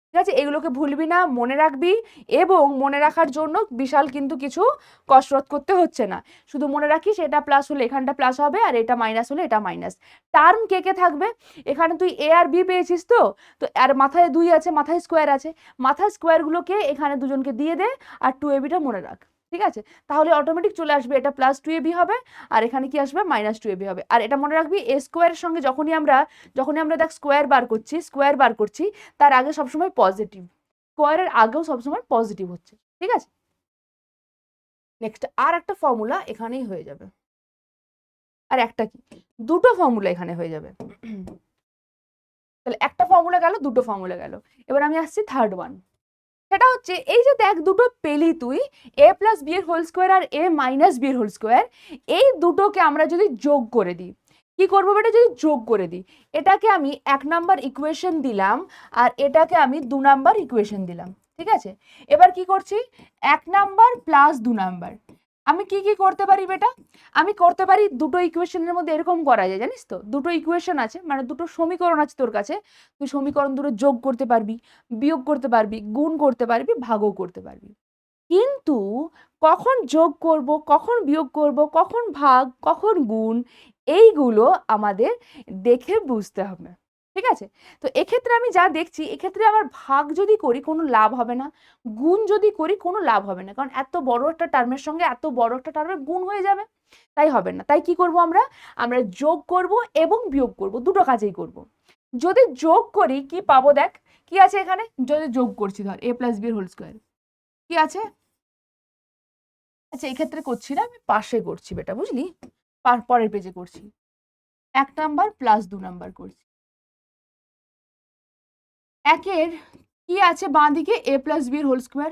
ঠিক আছে, এগুলোকে ভুলবি না, মনে রাখবি। এবং মনে রাখার জন্য বিশাল কিন্তু কিছু কসরত করতে হচ্ছে না, শুধু মনে রাখিস এটা প্লাস হলে এখানটা প্লাস হবে আর এটা মাইনাস হলে এটা মাইনাস। টার্ম কে কে থাকবে এখানে, তুই এ আর বি পেয়েছিস তো, তো আর মাথায় 2 আছে, মাথায় স্কোয়ার আছে, মাথায় স্কোয়ারগুলোকে এখানে দুজনকে দিয়ে দে আর 2ab মনে রাখ। ঠিক আছে, তাহলে অটোমেটিক চলে আসবে এটা প্লাস 2ab হবে আর এখানে কি আসবে মাইনাস 2ab হবে। আর এটা মনে রাখবি, এ স্কোয়ারের সঙ্গে যখনই আমরা দেখ স্কোয়ার বার করছি তার আগে সবসময় পজিটিভ, স্কোয়ারের আগেও সবসময় পজিটিভ হচ্ছে। ঠিক আছে, নেক্সট আর একটা ফর্মুলা এখানেই হয়ে যাবে, আর একটা কি, দুটো ফর্মুলা এখানে হয়ে যাবে। তাহলে একটা ফর্মুলা গেল, দুটো ফর্মুলা গেল। এবার আমি আসছি থার্ড ওয়ান, সেটা হচ্ছে এই যে দেখ দুটো পেলি তুই, এ প্লাস বি এর হোল স্কোয়ার আর এ মাইনাস বি এর হোল স্কোয়ার, এই দুটোকে আমরা যদি যোগ করে দিই, কি করবো বেটা, যদি যোগ করে দিই, এটাকে আমি 1 নাম্বার ইকুয়েশন দিলাম আর এটাকে আমি 2 নাম্বার ইকুয়েশন দিলাম। ঠিক আছে, এবার কি করছি, 1 নাম্বার প্লাস 2 নাম্বার, আমি কি কি করতে পারি বেটা, আমি করতে পারি দুটো ইকুয়েশনের মধ্যে এরকম করা যায়, জানিস তো, দুটো ইকুয়েশন আছে মানে দুটো সমীকরণ আছে তোর কাছে, তুই সমীকরণ দুটো যোগ করতে পারবি, বিয়োগ করতে পারবি, গুণ করতে পারবি, ভাগও করতে পারবি। কিন্তু কখন যোগ করব, কখন বিয়োগ করব, কখন ভাগ, কখন গুণ, এইগুলো আমাদের দেখে বুঝতে হবে। ঠিক আছে, তো এক্ষেত্রে আমি যা দেখছি, এক্ষেত্রে আমার ভাগ যদি করি কোনো লাভ হবে না, গুণ যদি করি কোনো লাভ হবে না, কারণ এত বড় একটা টার্মের সঙ্গে এত বড় একটা টার্মের গুণ হয়ে যাবে, তাই হবে না। তাই কি করব, আমরা যোগ করব এবং বিয়োগ করব, দুটো কাজেই করব। যদি যোগ করি কি পাবো দেখ, কি আছে এখানে, যদি যোগ করছি ধর এ প্লাস বি হোল স্কোয়ার, কি আছে, আচ্ছা এই ক্ষেত্রে করছি না, আমি পাশে করছি বেটা, বুঝলি, পরের পেজে করছি, 1 নাম্বার প্লাস 2 নাম্বার করছি। একের কি আছে বাঁ দিকে, এ প্লাস বি হোল স্কোয়ার,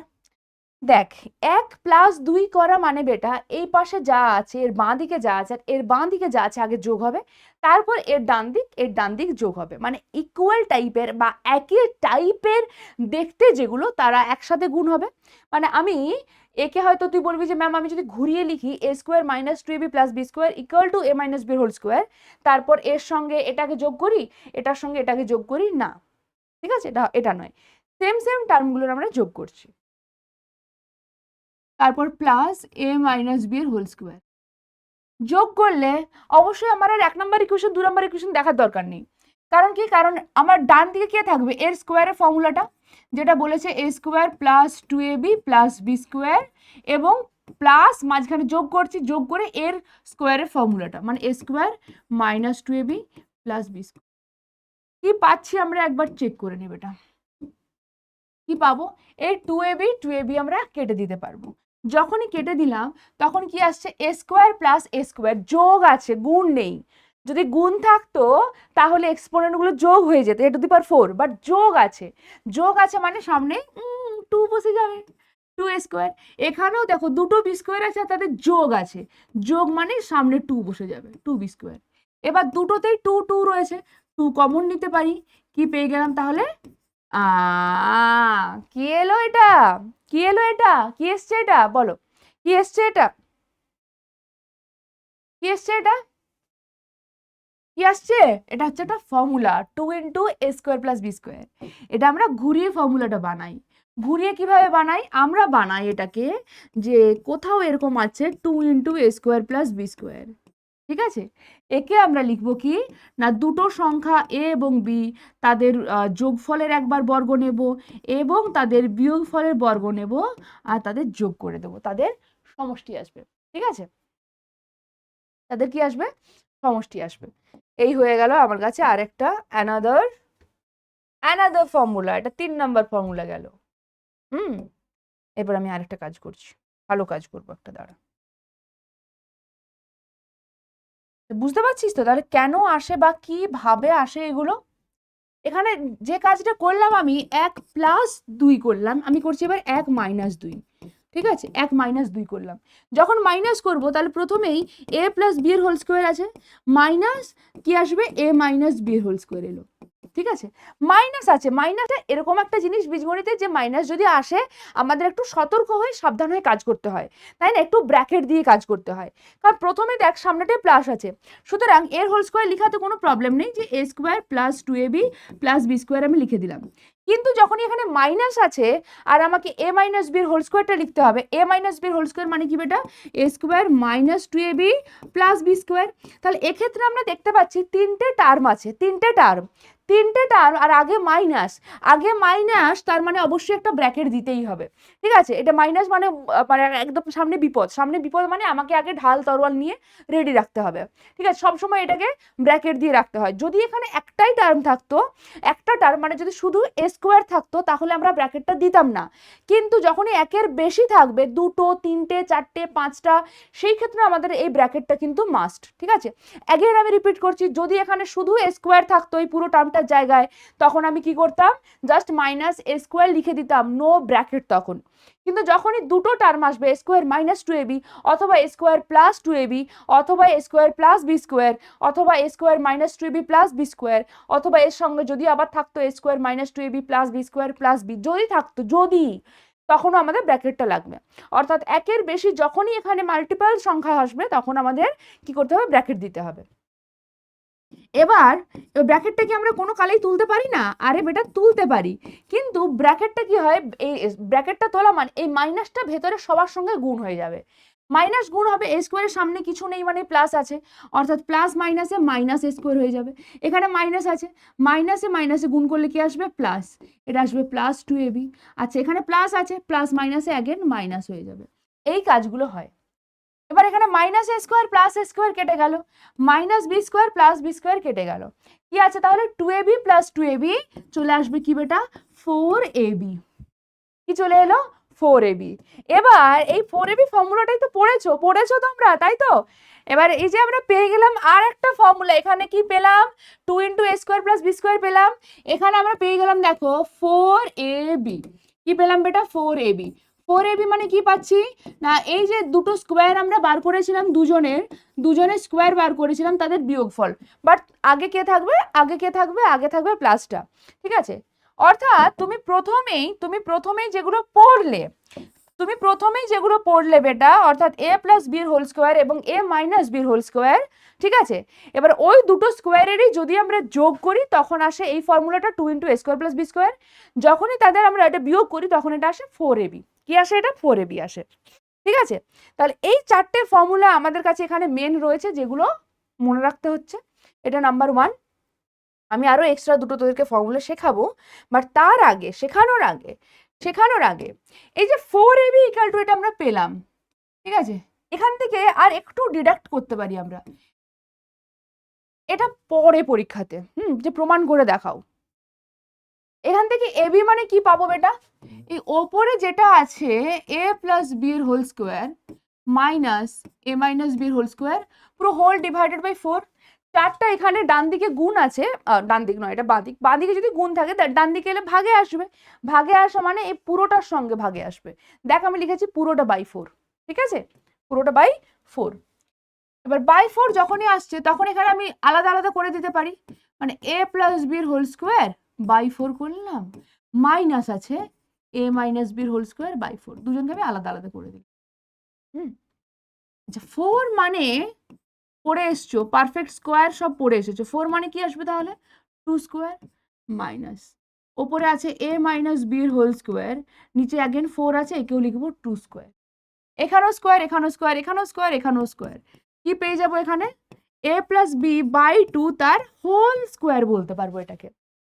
দেখ 1 প্লাস 2 করা মানে বেটা এই পাশে যা আছে এর বাঁ দিকে যা আছে আর এর বাঁ দিকে যা আছে আগে যোগ হবে, তারপর এর ডান দিক যোগ হবে, মানে ইকুয়াল টাইপের বা একই টাইপের দেখতে যেগুলো তারা একসাথে গুণ হবে। মানে আমি একে হয়তো তুই বলবি যে ম্যাম আমি যদি ঘুরিয়ে লিখি A square minus 2ab plus B square equal to A minus B whole square, তারপর এর সঙ্গে এটাকে যোগ করি, এটার সঙ্গে এটাকে যোগ করি, না, ঠিক আছে, এটা এটা নয়, সেম সেম টার্মগুলোর আমরা যোগ করছি। তারপর প্লাস এ মাইনাস বি এর হোল স্কোয়ার যোগ করলে অবশ্যই আমার আর 1 নাম্বার ইকুয়েশন 2 নাম্বার ইকুয়েশন দেখার দরকার নেই, কারণ কি, কারণ আমার ডান দিকে কে থাকবে, এর স্কোয়ারের ফর্মুলাটা যেটা বলেছে A square plus 2ab plus B square এবং প্লাস মাঝখানে যোগ করছি, যোগ করে এর স্কোয়ারের ফর্মুলাটা মানে এ square minus 2ab plus B square. কি পাচ্ছি আমরা একবার চেক করে নেব, এটা কি পাবো, এই 2ab আমরা কেটে দিতে পারবো, যখনই কেটে দিলাম তখন কি আসছে, A square plus a square, যোগ আছে গুণ নেই, যদি গুণ থাকতো তাহলে এক্সপোনেন্ট গুলো যোগ হয়ে যেত a⁴, বাট যোগ আছে মানে সামনে 2 বসে যাবে, 2a স্কোয়ার, এখানেও দেখো দুটো বি স্কোয়ার আছে আর তাদের যোগ আছে, যোগ মানে সামনে 2 বসে যাবে, 2b স্কোয়ার। এবার দুটোতেই 2 2 রয়েছে, 2 কমন নিতে পারি, কি পেয়ে গেলাম তাহলে, কি এলো এটা, কি এলো এটা, কি এসছে এটা বলো, কি এসছে এটা, কি এসছে এটা, কি কি আসছে? এটা হচ্ছে একটা ফর্মুলা 2 ইন্টু এ স্কোয়ার প্লাস বি স্কোয়ার। এটা আমরা ঘুরিয়ে ফর্মুলাটা বানাই। ঘুরিয়ে কিভাবে বানাই? আমরা বানাই এটাকে যে কোথাও এরকম আছে 2 ইন্টু এ স্কোয়ার প্লাস বি স্কোয়ার। ঠিক আছে, একে আমরা লিখবো কি না, দুটো সংখ্যা এ এবং বি, তাদের যোগফলের একবার বর্গ নেব এবং তাদের বিয়োগফলের বর্গ নেব আর তাদের যোগ করে দেবো, তাদের সমষ্টি আসবে। ঠিক আছে, তাদের কি আসবে? সমষ্টি আসবে। এই হয়ে গেল আমার কাছে আরেকটা অ্যানাদার ফর্মুলা। এটা 3 নাম্বার ফর্মুলা গেল। এবার আমি আরেকটা কাজ করছি, ভালো কাজ করবো একটা, দাঁড়া। বুঝতে পারছিস তো তাহলে কেন আসে বা কিভাবে আসে এগুলো? এখানে যে কাজটা করলাম আমি 1 প্লাস 2 করলাম, আমি করছি এবার 1 মাইনাস 2। ঠিক আছে, 1 মাইনাস 2 করলাম। যখন মাইনাস করব তাহলে প্রথমেই a প্লাস বি এর হোল স্কোয়ার আছে, মাইনাস কি আসবে, a মাইনাস বি এর হোল স্কোয়ার এলো। ঠিক আছে, মাইনাস আছে, মাইনাসটা এরকম একটা জিনিস বীজগণিতে যে মাইনাস যদি আসে আমাদের একটু সতর্ক হয়ে সাবধান হয়ে কাজ করতে হয়, তাই না? একটু ব্র্যাকেট দিয়ে কাজ করতে হয়, কারণ প্রথমে দেখ সামনেটাই প্লাস আছে, সুতরাং এর হোল স্কোয়ার লিখাতে কোনো প্রবলেম নেই, যে A square plus 2ab plus B square আমি লিখে দিলাম। কিন্তু যখন এখানে মাইনাস আছে আর আমাকে এ মাইনাস বির হোল স্কোয়ারটা লিখতে হবে, এ মাইনাস বির হোল স্কোয়ার মানে কি বেটা, A square minus 2ab plus B square. তাহলে এক্ষেত্রে আমরা দেখতে পাচ্ছি তিনটে টার্ম আছে, তিনটে টার্ম আর আগে মাইনাস, তার মানে অবশ্যই একটা ব্র্যাকেট দিতেই হবে। ঠিক আছে, এটা মাইনাস মানে মানে একদম সামনে বিপদ মানে আমাকে আগে ঢাল তরোয়াল নিয়ে রেডি রাখতে হবে। ঠিক আছে, সবসময় এটাকে ব্র্যাকেট দিয়ে রাখতে হয়। যদি এখানে একটাই টার্ম থাকতো, একটা টার্ম মানে যদি শুধু এ স্কোয়ার থাকতো তাহলে আমরা ব্র্যাকেটটা দিতাম না, কিন্তু যখনই একের বেশি থাকবে, দুটো, তিনটে, চারটে, পাঁচটা, সেই ক্ষেত্রে আমাদের এই ব্র্যাকেটটা কিন্তু মাস্ট। ঠিক আছে, অ্যাগেন আমি রিপিট করছি, যদি এখানে শুধু এ স্কোয়ার থাকতো এই পুরো টার্মটার জায়গায়, তখন আমি কি করতাম, জাস্ট মাইনাস এ স্কোয়ার লিখে দিতাম, নো ব্র্যাকেট তখন। কিন্তু যখনই দুটো টার্ম আসবে, এ স্কোয়ার মাইনাস 2ab অথবা এ স্কোয়ার প্লাস 2ab অথবা A square plus B square অথবা A square minus 2ab plus B square অথবা এর সঙ্গে যদি আবার থাকতো A square minus 2ab plus B square plus B, যদি থাকতো, যদি, তখনও আমাদের ব্র্যাকেটটা লাগবে। অর্থাৎ একের বেশি যখনই এখানে মাল্টিপল সংখ্যা আসবে তখন আমাদের কি করতে হবে, ব্র্যাকেট দিতে হবে। এবার ব্র্যাকেটটা কি আমরা কোনো কালেই তুলতে পারি না? আরে বেটা তুলতে পারি, কিন্তু ব্র্যাকেটটা কি হয়, এই ব্র্যাকেটটা তোলা মানে এই মাইনাসটা ভেতরে সবার সঙ্গে গুণ হয়ে যাবে। মাইনাস গুণ হবে, এ স্কোয়ারের সামনে কিছু নেই মানে প্লাস আছে, অর্থাৎ প্লাস মাইনাসে মাইনাস এ স্কোয়ার হয়ে যাবে। এখানে মাইনাস আছে, মাইনাসে গুণ করলে কি আসবে, প্লাস, এটা আসবে প্লাস 2ab। আচ্ছা, এখানে প্লাস আছে, প্লাস মাইনাসে অ্যাগেন মাইনাস হয়ে যাবে। এই কাজগুলো হয়। এবার এখানে minus a square plus a square কেটে গেল, minus b square plus B square কেটে গেল, কি আছে তাহলে 2ab প্লাস 2ab চলে আসবে কি বেটা, 4ab। কি চলে এলো, 4ab। এবার এই 4ab ফর্মুলাটাই তো পড়েছো তোমরা, তাই তো? এবার এই যে আমরা পেয়ে গেলাম আর একটা ফর্মুলা, এখানে কি পেলাম, 2 ইন্টু এ স্কোয়ার প্লাস বি স্কোয়ার পেলাম, এখানে আমরা পেয়ে গেলাম দেখো 4ab। কি পেলাম বেটা, 4ab। 4ab মানে কি পাচ্ছি না, এই যে দুটো স্কোয়ার আমরা বার করেছিলাম, দুজনের স্কোয়ার বার করেছিলাম, তাদের বিয়োগফল, বাট আগে কে থাকবে, আগে থাকবে প্লাসটা। ঠিক আছে, অর্থাৎ তুমি প্রথমেই যেগুলো পড়লে বেটা, অর্থাৎ এ প্লাস বির হোল স্কোয়ার এবং এ মাইনাস বির হোল স্কোয়ার। ঠিক আছে, এবার ওই দুটো স্কোয়ারেরই যদি আমরা যোগ করি তখন আসে এই ফর্মুলাটা 2 ইন্টু এ স্কোয়ার প্লাস বি স্কোয়ার। যখনই তাদের আমরা এটা বিয়োগ করি তখন এটা আসে 4ab। কি আসে, এটা 4ab আসে। ঠিক আছে, তাহলে এই চারটে ফর্মুলা আমাদের কাছে এখানে মেন রয়েছে, যেগুলো মনে রাখতে হচ্ছে। এটা নাম্বার 1। আমি আরো এক্সট্রা দুটো তোদেরকে ফর্মুলা শেখাবো, বাট তার আগে শেখানোর আগে এই যে 4ab ইকুয়াল টু, এটা আমরা পেলাম। ঠিক আছে, এখান থেকে আর একটু ডিডাক্ট করতে পারি আমরা, এটা পরে পরীক্ষাতে যে প্রমাণ করে দেখাও। এখান থেকে ab মানে কি পাবো বেটা, এই ওপরে যেটা আছে a প্লাস বি এর হোল স্কোয়ার মাইনাস এ মাইনাস বি এর হোল স্কোয়ার, পুরো হোল ডিভাইডেড বাই 4। চারটা এখানে ডান দিকে গুণ আছে, ডান দিক নয়, এটা বাঁ দিকে যদি গুণ থাকে ডান দিকে এলে ভাগে আসবে, ভাগে আসা মানে এই পুরোটার সঙ্গে ভাগে আসবে। দেখ আমি লিখেছি পুরোটা বাই 4। ঠিক আছে, পুরোটা বাই 4। এবার বাই 4 যখনই আসছে তখন এখানে আমি আলাদা আলাদা করে দিতে পারি, মানে a প্লাস বির হোল স্কোয়ার বাই 4 করলাম, মাইনাস আছে a মাইনাস বির হোল স্কোয়ার বাই 4, দুজনকে আমি আলাদা আলাদা করে দিই। আচ্ছা, 4 মানে পড়ে এসছো, পারফেক্ট স্কোয়ার সব পড়ে এসেছো। 4 মানে কি আসবে তাহলে? 2 স্কোয়ার মাইনাস, ওপরে আছে a মাইনাস b এর হোল স্কোয়ার, নিচে অ্যাগেন 4 আছে, একেও লিখবো 2 স্কোয়ার। এখানেও স্কোয়ার, এখানেও স্কোয়ার, এখানেও স্কোয়ার, এখানেও স্কোয়ার। কি পেয়ে যাবো এখানে? a প্লাস বি বাই 2 তার হোল স্কোয়ার বলতে পারবো এটাকে।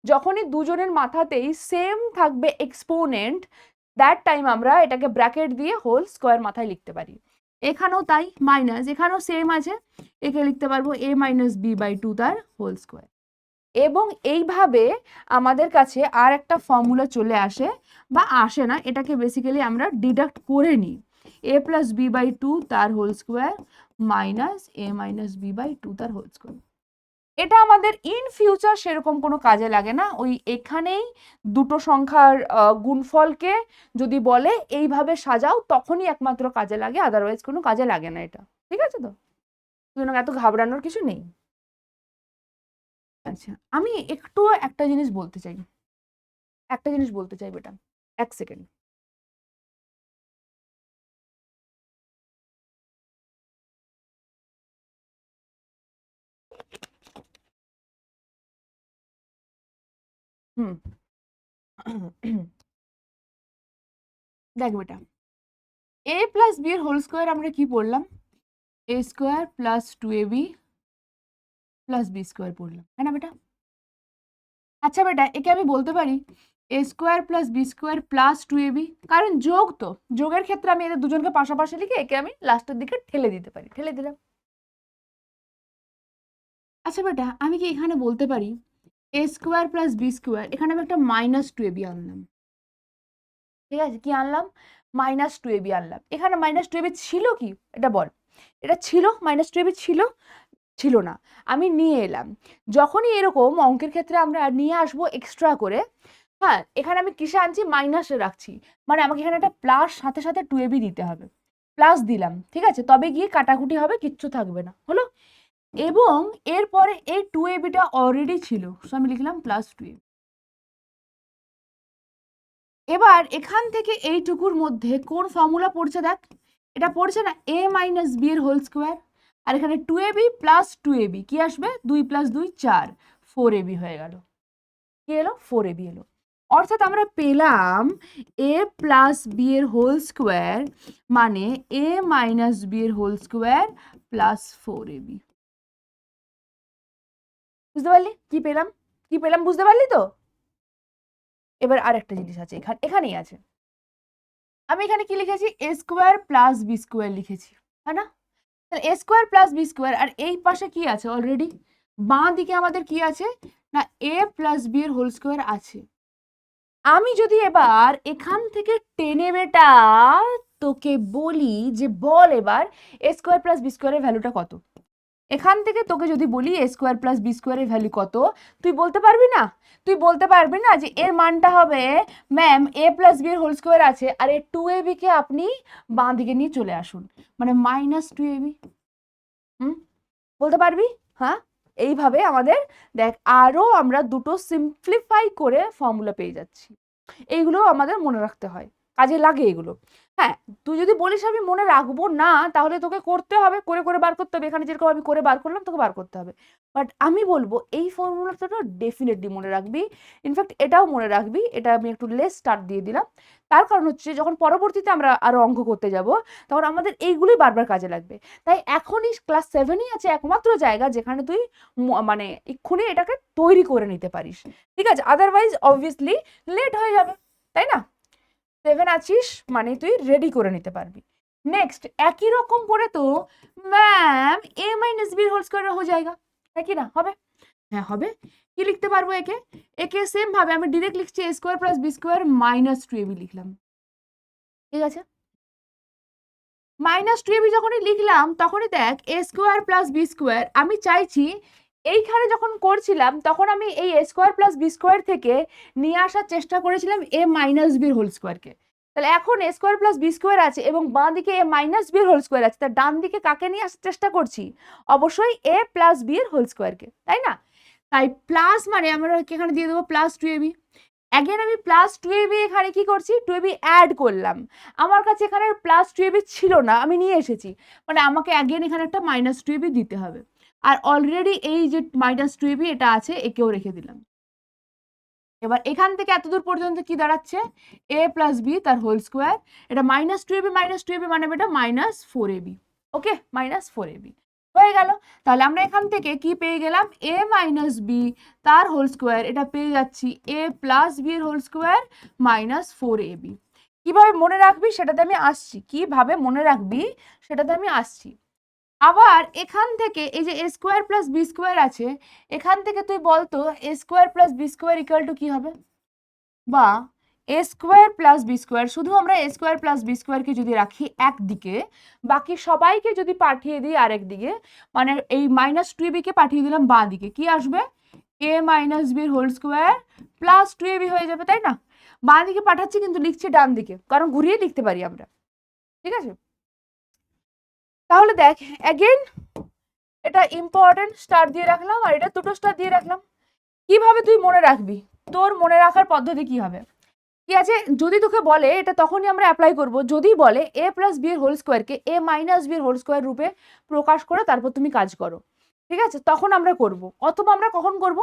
যখনই দুজনের মাথাতেই সেম থাকবে এক্সপোনেন্ট, দ্যাট টাইম আমরা এটাকে ব্র্যাকেট দিয়ে হোল স্কোয়ার মাথায় লিখতে পারি। এখানেও তাই, মাইনাস, এখানেও সেম আছে, একে লিখতে পারবো a মাইনাস বি বাই 2 তার হোল স্কোয়ার। এবং এইভাবে আমাদের কাছে আর একটা ফর্মুলা চলে আসে, বা আসে না, এটাকে বেসিক্যালি আমরা ডিডাক্ট করে নিই। a প্লাস বি বাই 2 তার whole square minus a minus b by 2 তার হোল স্কোয়ার। এটা আমাদের ইন ফিউচার সেরকম কোনো কাজে লাগে না, ওই এখানেই দুটো সংখ্যার গুণফলকে যদি বলে এইভাবে সাজাও তখনই একমাত্র কাজে লাগে, আদারওয়াইজ কোনো কাজে লাগে না এটা। ঠিক আছে তো? সুতরাং এত ঘাবড়ানোর কিছু নেই। আচ্ছা, আমি একটু একটা জিনিস বলতে চাই, বেটা, 1 সেকেন্ড। হুম। দেখ বেটা, a প্লাস বি এর হোল স্কোয়ার আমরা কি পড়লাম? a square plus 2ab plus B square পড়লাম, তাই না বেটা? আচ্ছা বেটা, একে আমি বলতে পারি a square plus B square plus 2ab, কারণ যোগ তো, যোগের ক্ষেত্রে আমি এদের দুজনকে পাশাপাশি লিখে একে আমি লাস্টের দিকে ঠেলে দিতে পারি, ঠেলে দিলাম। আচ্ছা বেটা, আমি কি এখানে বলতে পারি a square plus B square, এখানে আমি একটা মাইনাস 2ab আনলাম, ঠিক আছে? কি আনলাম? মাইনাস 2ab আনলাম। এখানে মাইনাস 2ab ছিল কি? এটা বল। এটা ছিল, মাইনাস 2ab ছিল? ছিল না, আমি নিয়ে এলাম। যখনই এরকম অঙ্কের ক্ষেত্রে আমরা নিয়ে আসবো এক্সট্রা করে, হ্যাঁ, এখানে আমি কিসে আনছি? মাইনাসে রাখছি, মানে আমাকে এখানে একটা প্লাস সাথে সাথে 2ab দিতে হবে। প্লাস দিলাম, ঠিক আছে? তবে গিয়ে কাটাকুটি হবে, কিচ্ছু থাকবে না, হলো? এবং এরপরে এই 2abটা অলরেডি ছিল, সো আমি লিখলাম প্লাস 2ab। এবার এখান থেকে এইটুকুর মধ্যে কোন ফর্মুলা পড়ছে দেখ, এটা পড়ছে না a মাইনাস বি এর হোল স্কোয়ার, আর এখানে 2ab প্লাস 2ab কি আসবে? 2 প্লাস 2 4, 4ab হয়ে গেল। কি এলো? 4ab এলো। অর্থাৎ আমরা পেলাম a প্লাস বি এর হোল স্কোয়ার মানে a মাইনাস বি এর হোল স্কোয়ার প্লাস 4ab। বুঝতে পারলি কি পেলাম? কি পেলাম বুঝতে পারলি তো? এবার আর একটা জিনিস আছে, এখানেই আছে। আমি এখানে কি লিখেছি? a square plus B square লিখেছি, তাই না? তাহলে a square plus B square, আর এই পাশে কি আছে? অলরেডি বাঁ দিকে আমাদের কি আছে না a প্লাস বি এর হোল স্কোয়ার আছে। আমি যদি এবার এখান থেকে টেনে বেটা তোকে বলি যে বল এবার a স্কোয়ার প্লাস বি স্কোয়ারের ভ্যালুটা কত? এখান থেকে তোকে যদি বলি a স্কোয়ার প্লাস বি স্কোয়ারের ভ্যালু কত, তুই বলতে পারবি না? তুই বলতে পারবি না যে এর মানটা হবে ম্যাম a প্লাস বি এর হোল স্কোয়ার আছে, আর এই 2ab কে আপনি বাঁ দিকে নিয়ে চলে আসুন, মানে মাইনাস 2ab। বলতে পারবি? হ্যাঁ, এইভাবে আমাদের দেখ আরো আমরা দুটো সিম্পলিফাই করে ফর্মুলা পেয়ে যাচ্ছি। এইগুলো আমাদের মনে রাখতে হয়, কাজে লাগে এগুলো। হ্যাঁ, তুই যদি বলিস আমি মনে রাখবো না, তাহলে তোকে করতে হবে, করে করে বার করতে হবে। এখানে যেরকম আমি করে বার করলাম, তোকে বার করতে হবে। বাট আমি বলবো এই ফর্মুলাটা ডেফিনেটলি মনে রাখবি। ইনফ্যাক্ট এটাও মনে রাখবি, এটা আমি একটু লেস স্টার্ট দিয়ে দিলাম। তার কারণ হচ্ছে যখন পরবর্তীতে আমরা আরো অঙ্ক করতে যাব, তখন আমাদের এইগুলোই বারবার কাজে লাগবে। তাই এখনই ক্লাস 7ই আছে একমাত্র জায়গা যেখানে তুই মানে এক্ষুনি এটাকে তৈরি করে নিতে পারিস, ঠিক আছে? আদারওয়াইজ অবভিয়াসলি লেট হয়ে যাবে, তাই না? 7 আছিস মানে তুই রেডি করে নিতে পারবি। নেক্সট একই রকম করে তো ma'am a minus B whole square হয়ে যায়গা, তাই কি না? হবে? হ্যাঁ হবে। কি লিখতে পারবো একে? একে সেম ভাবে আমি ডিরেক্ট লিখছি a square plus B square minus 2ab লিখলাম, ঠিক আছে? মাইনাস 2ab যখনই লিখলাম তখনই দেখ a square plus B square, আমি চাইছি এইখানে যখন করছিলাম তখন আমি এই a square plus B square থেকে নিয়ে আসার চেষ্টা করেছিলাম a মাইনাস বি হোল স্কোয়ারকে। তাহলে এখন a square plus B square আছে এবং বাঁ দিকে a minus B whole square আছে, তার ডান দিকে কাকে নিয়ে আসার চেষ্টা করছি? অবশ্যই a প্লাস বি এর হোল স্কোয়ারকে, তাই না? তাই প্লাস মানে আমরা এখানে দিয়ে দেবো প্লাস 2ab। অ্যাগেন আমি প্লাস 2ab এখানে কি করছি, 2ab অ্যাড করলাম। আমার কাছে এখানে প্লাস 2ab ছিল না, আমি নিয়ে এসেছি, মানে আমাকে অ্যাগেন এখানে একটা মাইনাস 2ab দিতে হবে। আর অলরেডি এই যে মাইনাস 2ab এটা আছে, একেও রেখে দিলাম। এবার এখান থেকে এতদূর পর্যন্ত কি দাঁড়াচ্ছে, a প্লাস বি তার হোল স্কোয়ার, এটা মাইনাস 2ab মানে এটা মাইনাস 4ab। ওকে, মাইনাস 4ab হয়ে গেল। তাহলে আমরা এখান থেকে কি পেয়ে গেলাম, a মাইনাস বি তার হোল স্কোয়ার, এটা পেয়ে যাচ্ছি a প্লাস বি এর হোল স্কোয়ার মাইনাস 4ab। কিভাবে মনে রাখবি সেটাতে আমি আসছি, কিভাবে মনে রাখবি সেটাতে আমি আসছি। আবার এখান থেকে এই যে a square plus B square আছে, এখান থেকে তুই বলতো a square plus B square equal to কি হবে, বা a square plus B square, শুধু আমরা এ স্কোয়ার প্লাস বি স্কোয়ারকে যদি রাখি একদিকে, বাকি সবাইকে যদি পাঠিয়ে দিই আরেক দিকে, মানে এই মাইনাস 2ab কে পাঠিয়ে দিলাম বাঁ দিকে, কি আসবে, এ মাইনাস বির হোল স্কোয়ার প্লাস 2ab হয়ে যাবে, তাই না? বাঁ দিকে পাঠাচ্ছি কিন্তু লিখছি ডান দিকে, কারণ ঘুরিয়ে লিখতে পারি আমরা, ঠিক আছে? তাহলে দেখ অ্যাগেন এটা ইম্পর্টেন্ট, স্টার দিয়ে রাখলাম, আর এটা দুটো স্টার দিয়ে রাখলাম। কিভাবে তুই মনে রাখবি, তোর মনে রাখার পদ্ধতি কি হবে, কি আছে, যদি তোকে বলে এটা তখনই আমরা অ্যাপ্লাই করব, যদি বলে a প্লাস বি এর হোল স্কোয়ারকে a মাইনাস বি এর হোল স্কোয়ার রূপে প্রকাশ করে তারপর তুমি কাজ করো, ঠিক আছে? তখন আমরা করব। অথবা আমরা কখন করব,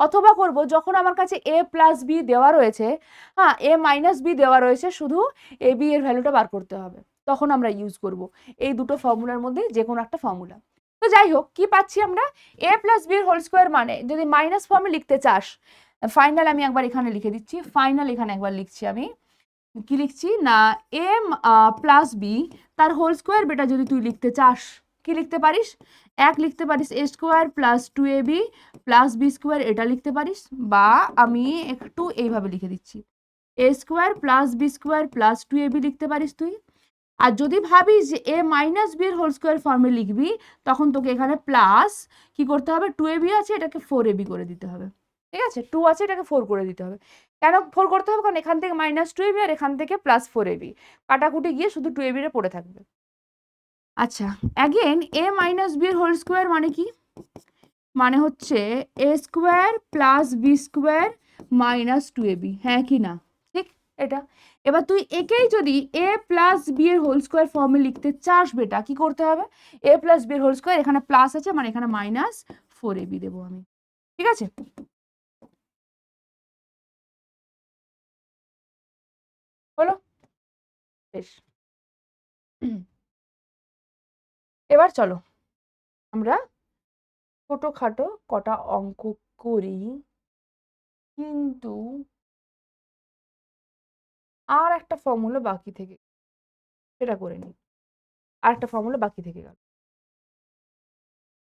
অথবা করব যখন আমার কাছে a প্লাস বি দেওয়া রয়েছে, হ্যাঁ a মাইনাস বি দেওয়া রয়েছে, শুধু a b এর ভ্যালুটা বার করতে হবে, তখন আমরা ইউজ করব এই দুটো ফর্মুলার মধ্যে যে কোনো একটা ফর্মুলা। তো যাই হোক, কি পাচ্ছি আমরা, a প্লাস বি এর হোল স্কোয়ার মানে যদি মাইনাস ফর্মে লিখতে চাস, ফাইনাল আমি একবার এখানে লিখে দিচ্ছি, ফাইনাল এখানে একবার লিখছি, আমি কি লিখছি না, এম প্লাস বি তার হোল স্কোয়ার বেটা যদি তুই লিখতে চাস, কি লিখতে পারিস, এক লিখতে পারিস a square plus 2ab plus B square, এটা লিখতে পারিস, বা আমি একটু এইভাবে লিখে দিচ্ছি, a square plus B square plus 2ab লিখতে পারিস তুই। আর যদি ভাবিস যে এ মাইনাস বি এর হোল স্কোয়ার ফর্মে লিখবি, তখন তোকে এখানে প্লাস কি করতে হবে, 2ab আছে এটাকে 4ab করে দিতে হবে, ঠিক আছে? 2 আছে এটাকে 4 করে দিতে হবে। কেন 4 করতে হবে, কারণ এখান থেকে মাইনাস 2ab আর এখান থেকে প্লাস 4ab, কাটাকুটি গিয়ে শুধু 2ab রে পড়ে থাকবে। আচ্ছা, অ্যাগেন এ মাইনাস বি এর হোল স্কোয়ার মানে কি, মানে হচ্ছে a square plus B square minus 2ab, হ্যাঁ কি না, ঠিক এটা। এবার তুই একেই যদি এ প্লাস বি এর হোল স্কোয়ার ফর্মে লিখতে চাস বেটা, কি করতে হবে, এ প্লাস বি এর হোল স্কোয়ার, এখানে প্লাস আছে মানে এখানে মাইনাস 4ab দেবো আমি, ঠিক আছে? হলো, বেশ। এবার চলো আমরা ছোটখাটো কটা অঙ্ক করি, কিন্তু আর একটা ফর্মুলা বাকি থেকে, সেটা করে নিই, আর একটা ফর্মুলা বাকি থেকে গেল।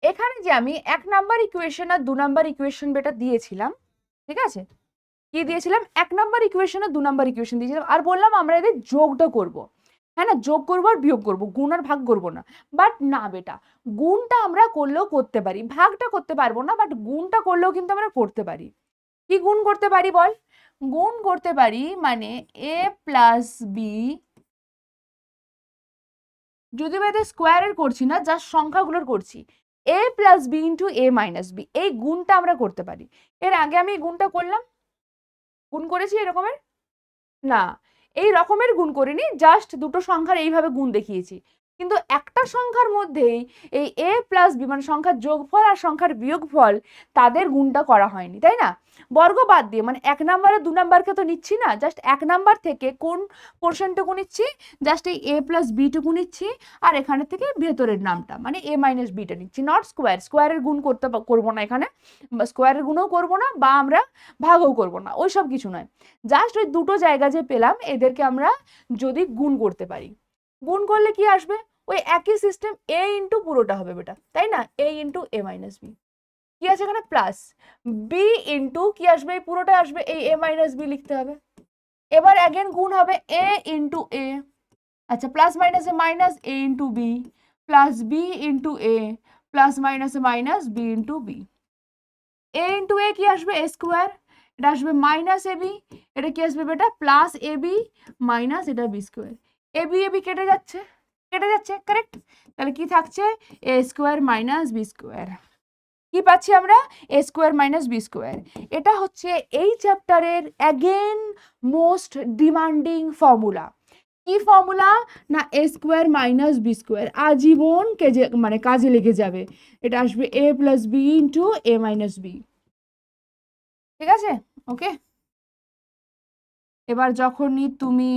এখানে যে আমি 1 নাম্বার ইকুয়েশন আর 2 নাম্বার ইকুয়েশন বেটা দিয়েছিলাম, ঠিক আছে? কি দিয়েছিলাম, 1 নাম্বার ইকুয়েশন আর 2 নাম্বার ইকুয়েশন দিয়েছিলাম, আর বললাম আমরা এদের যোগটা করব, হ্যাঁ না, যোগ করবো আর বিয়োগ করবো, গুণ আর ভাগ করবো না। বাট না বেটা, গুণটা আমরা করলেও করতে পারি, ভাগটা করতে পারবো না, বাট গুণটা করলেও কিন্তু আমরা করতে পারি। কি গুণ করতে পারি বল, গুণ করতে পারি মানে a প্লাস বি, যদি বা এদের স্কোয়ারের করছি না, জাস্ট সংখ্যাগুলোর করছি, a plus B into a minus b, এই গুণটা আমরা করতে পারি। এর আগে আমি এই গুণটা করলাম, গুণ করেছি এরকমের, না এই রকমের গুণ করিনি, জাস্ট দুটো সংখ্যার এইভাবে গুণ দেখিয়েছি। কিন্তু একটা সংখ্যার মধ্যেই এই a প্লাস বি মানে সংখ্যার যোগফল আর সংখ্যার বিয়োগফল, তাদের গুণটা করা হয়নি, তাই না? বর্গ বাদ দিয়ে, মানে 1 নাম্বার আর 2 নাম্বারকে তো নিচ্ছি না, জাস্ট 1 নাম্বার থেকে কোন পোর্শনটুকু নিচ্ছি, জাস্ট এই a প্লাস বিটুকু নিচ্ছি, আর এখানে থেকে ভেতরের নামটা মানে a মাইনাস বিটা নিচ্ছি, নট স্কোয়ার, স্কোয়ারের গুণ করবো না এখানে, স্কোয়ারের গুণও করবো না, বা আমরা ভাগও করবো না, ওইসব কিছু নয়। জাস্ট ওই দুটো জায়গা যে পেলাম এদেরকে আমরা যদি গুণ করতে পারি, গুণ করলে কি আসবে, ওই একই সিস্টেম, a ইন্টু পুরোটা হবে বেটা, তাই না, a into a minus b, কি আছে এখানে প্লাস b ইন্টু কি আসবে, এই পুরোটা আসবে, এই a মাইনাস বি লিখতে হবে। এবার অ্যাগেন গুণ হবে a ইন্টু a, আচ্ছা প্লাস মাইনাসে minus a into b plus b into a plus মাইনাসে minus b into b, a into a কি আসবে a স্কোয়ার, এটা আসবে মাইনাস এবি, এটা কি আসবে বেটা প্লাস এবি মাইনাস এটা বি স্কোয়ার, এবি এবি কেটে যাচ্ছে, কেটে যাচ্ছে, কারেক্ট। তাহলে কি থাকছে, এ স্কোয়ার মাইনাস বি স্কোয়ার, কি পাচ্ছি আমরা? এ স্কোয়ার মাইনাস বি স্কোয়ার। এটা হচ্ছে এই চ্যাপ্টারের অ্যাগেন মোস্ট ডিমান্ডিং ফর্মুলা। কি ফর্মুলা? না এ স্কোয়ার মাইনাস বি স্কোয়ার, আজীবন মানে কাজে লেগে যাবে। এটা আসবে এ plus B into a minus b. ঠিক আছে, ওকে। এবার যখনই তুমি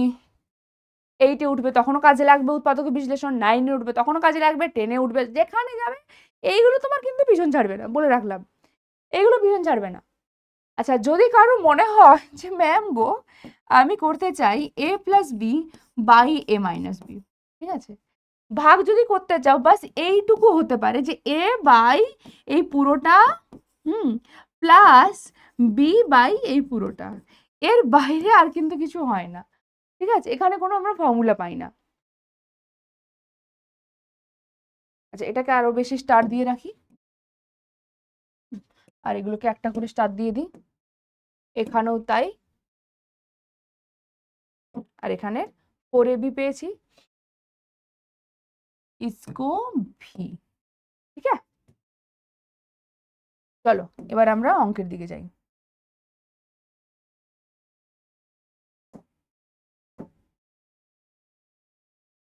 8-এ উঠবে তখনও কাজে লাগবে উৎপাদক বিশ্লেষণ, 9-এ উঠবে তখনও কাজে লাগবে, 10-এ উঠবে, যেখানে যাবে এইগুলো তোমার কিন্তু পিছন ছাড়বে না, বলে রাখলাম, এইগুলো পিছন ছাড়বে না। আচ্ছা, যদি কারো মনে হয় যে ম্যাম গো আমি করতে চাই a plus b by a minus b, ঠিক আছে, ভাগ যদি করতে চাও বাস এইটুকু হতে পারে যে এ বাই এই পুরোটা প্লাস বি বাই এই পুরোটা, এর বাইরে আর কিন্তু কিছু হয় না। ঠিক আছে, এখানে কোনো আমরা ফর্মুলা পাই না। আচ্ছা, এটাকে আরো বেশি স্টার দিয়ে রাখি, আর এগুলোকে একটা করে স্টার দিয়ে দিই, এখানেও তাই, আর এখানে 4ab পেয়েছি, इसको भी। ঠিক আছে, চলো এবার আমরা অঙ্কের দিকে যাই।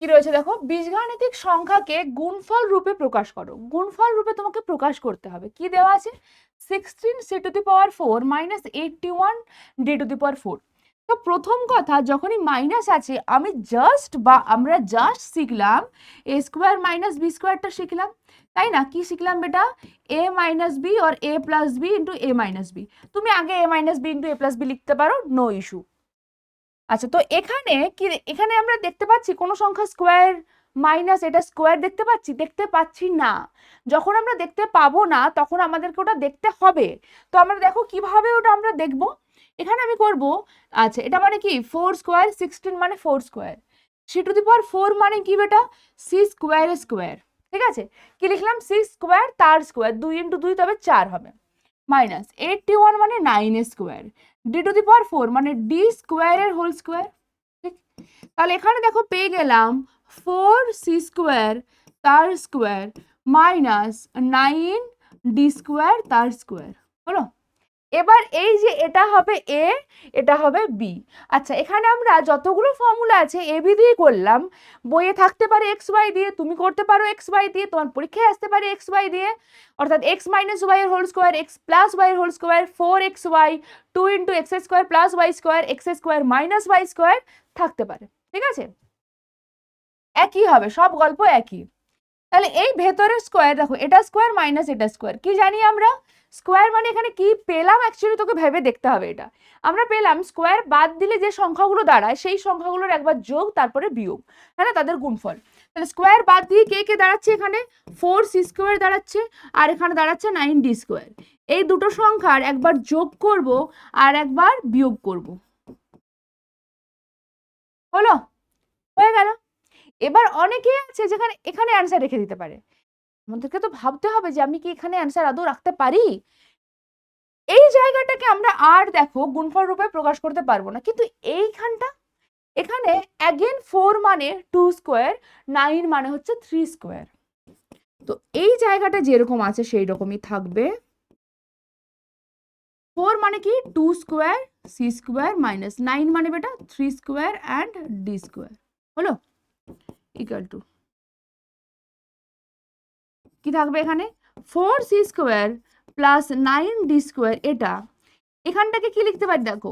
কি রয়েছে দেখো, বীজগাণিতিক সংখ্যাকে গুণফল রূপে প্রকাশ করো। গুণফল রূপে তোমাকে প্রকাশ করতে হবে। কি দেওয়া আছে? 16c⁴ minus 81 d⁴। তো প্রথম কথা, যখনই মাইনাস আছে আমরা জাস্ট শিখলাম এ স্কোয়ার মাইনাস বি স্কোয়ারটা শিখলাম, তাই না? কি শিখলাম বেটা? এ minus B R A plus B into a minus B. তুমি আগে এ মাইনাস বি ইন্টু এ প্লাস বি লিখতে পারো, নো ইস্যু। আচ্ছা, তো এখানে কি, এখানে আমরা দেখতে পাচ্ছি কোনো সংখ্যা স্কোয়ার মাইনাস এটা স্কোয়ার দেখতে পাচ্ছি? দেখতে পাচ্ছি না। যখন আমরা দেখতে পাবো না তখন আমাদেরকে ওটা দেখতে হবে। তো আমরা দেখো কিভাবে ওটা আমরা দেখবো। এখানে আমি করব, আচ্ছা এটা মানে কি 4 স্কোয়ার, 16 মানে 4 স্কোয়ার, c⁴ মানে কি বেটা? C square square. ঠিক আছে, কি লিখলাম? 6 স্কোয়ার তার স্কোয়ার, 2 ইন্টু 2 তবে 4 হবে, মাইনাস 81 মানে 9 স্কোয়ার, d⁴ মানে ডি স্কোয়ারের হোল স্কোয়ার। ঠিক, তাহলে এখানে দেখো পেয়ে গেলাম 4c স্কোয়ার তার স্কোয়ার মাইনাস 9d স্কোয়ার তার স্কোয়ার হলো। এবার এই যে এটা হবে এ, এটা হবে বি। আচ্ছা, এখানে আমরা যতগুলো ফর্মুলা আছে এ বি দিয়ে করলাম, বইয়ে থাকতে পারে এক্স ওয়াই দিয়ে, তুমি করতে পারো এক্স ওয়াই দিয়ে, তোমার পরীক্ষায় আসতে পারে এক্স ওয়াই দিয়ে, অর্থাৎ এক্স মাইনাস ওয়াই এর whole square, x plus y এর whole square, 4xy 2 into x square plus y square, x square minus y square থাকতে পারে। ঠিক আছে, একই হবে, সব গল্প একই। তাহলে এই ভেতরের স্কোয়ার দেখো, এটা স্কোয়ার মাইনাস এটা স্কোয়ার, কি জানি আমরা? স্কোয়ার মানে এখানে কি পেলাম? অ্যাকচুয়ালি তোকে ভেবে দেখতে হবে। এটা আমরা পেলাম স্কোয়ার বাদ দিলে যে সংখ্যাগুলো দাঁড়ায় সেই সংখ্যাগুলোর একবার যোগ তারপরে বিয়োগ, হ্যাঁ না, তাদের গুণফল। তাহলে স্কোয়ার বাদ দিয়ে কে কে দাঁড়াচ্ছে? এখানে 4c স্কোয়ার দাঁড়াচ্ছে আর এখানে দাঁড়াচ্ছে 9d স্কোয়ার। এই দুটো সংখ্যার একবার যোগ করব আর একবার বিয়োগ করব, হলো, হয়ে গেল। এবার অনেকেই আছে যেখানে এখানে অ্যান্সার রেখে দিতে পারে, আমাদেরকে তো ভাবতে হবে যে আমি কি এখানে অ্যান্সার আদৌ রাখতে পারি। এই জায়গাটাকে আমরা আর দেখো গুণফল রূপে প্রকাশ করতে পারবো না, কিন্তু এইখানটা, এখানে অ্যাগেন 4 মানে 2 স্কোয়ার, 9 মানে হচ্ছে 3 স্কোয়ার। তো এই জায়গাটা যেরকম আছে সেই রকমই থাকবে। 4 মানে কি 2 স্কোয়ার সি স্কোয়ার মাইনাস 9 মানে বেটা 3 স্কোয়ার অ্যান্ড ডি স্কোয়ার, হলো, ইকুয়াল টু কি থাকবে এখানে? 4c square plus 9d square. এটা এখানটাকে কি লিখতে পারি দেখো,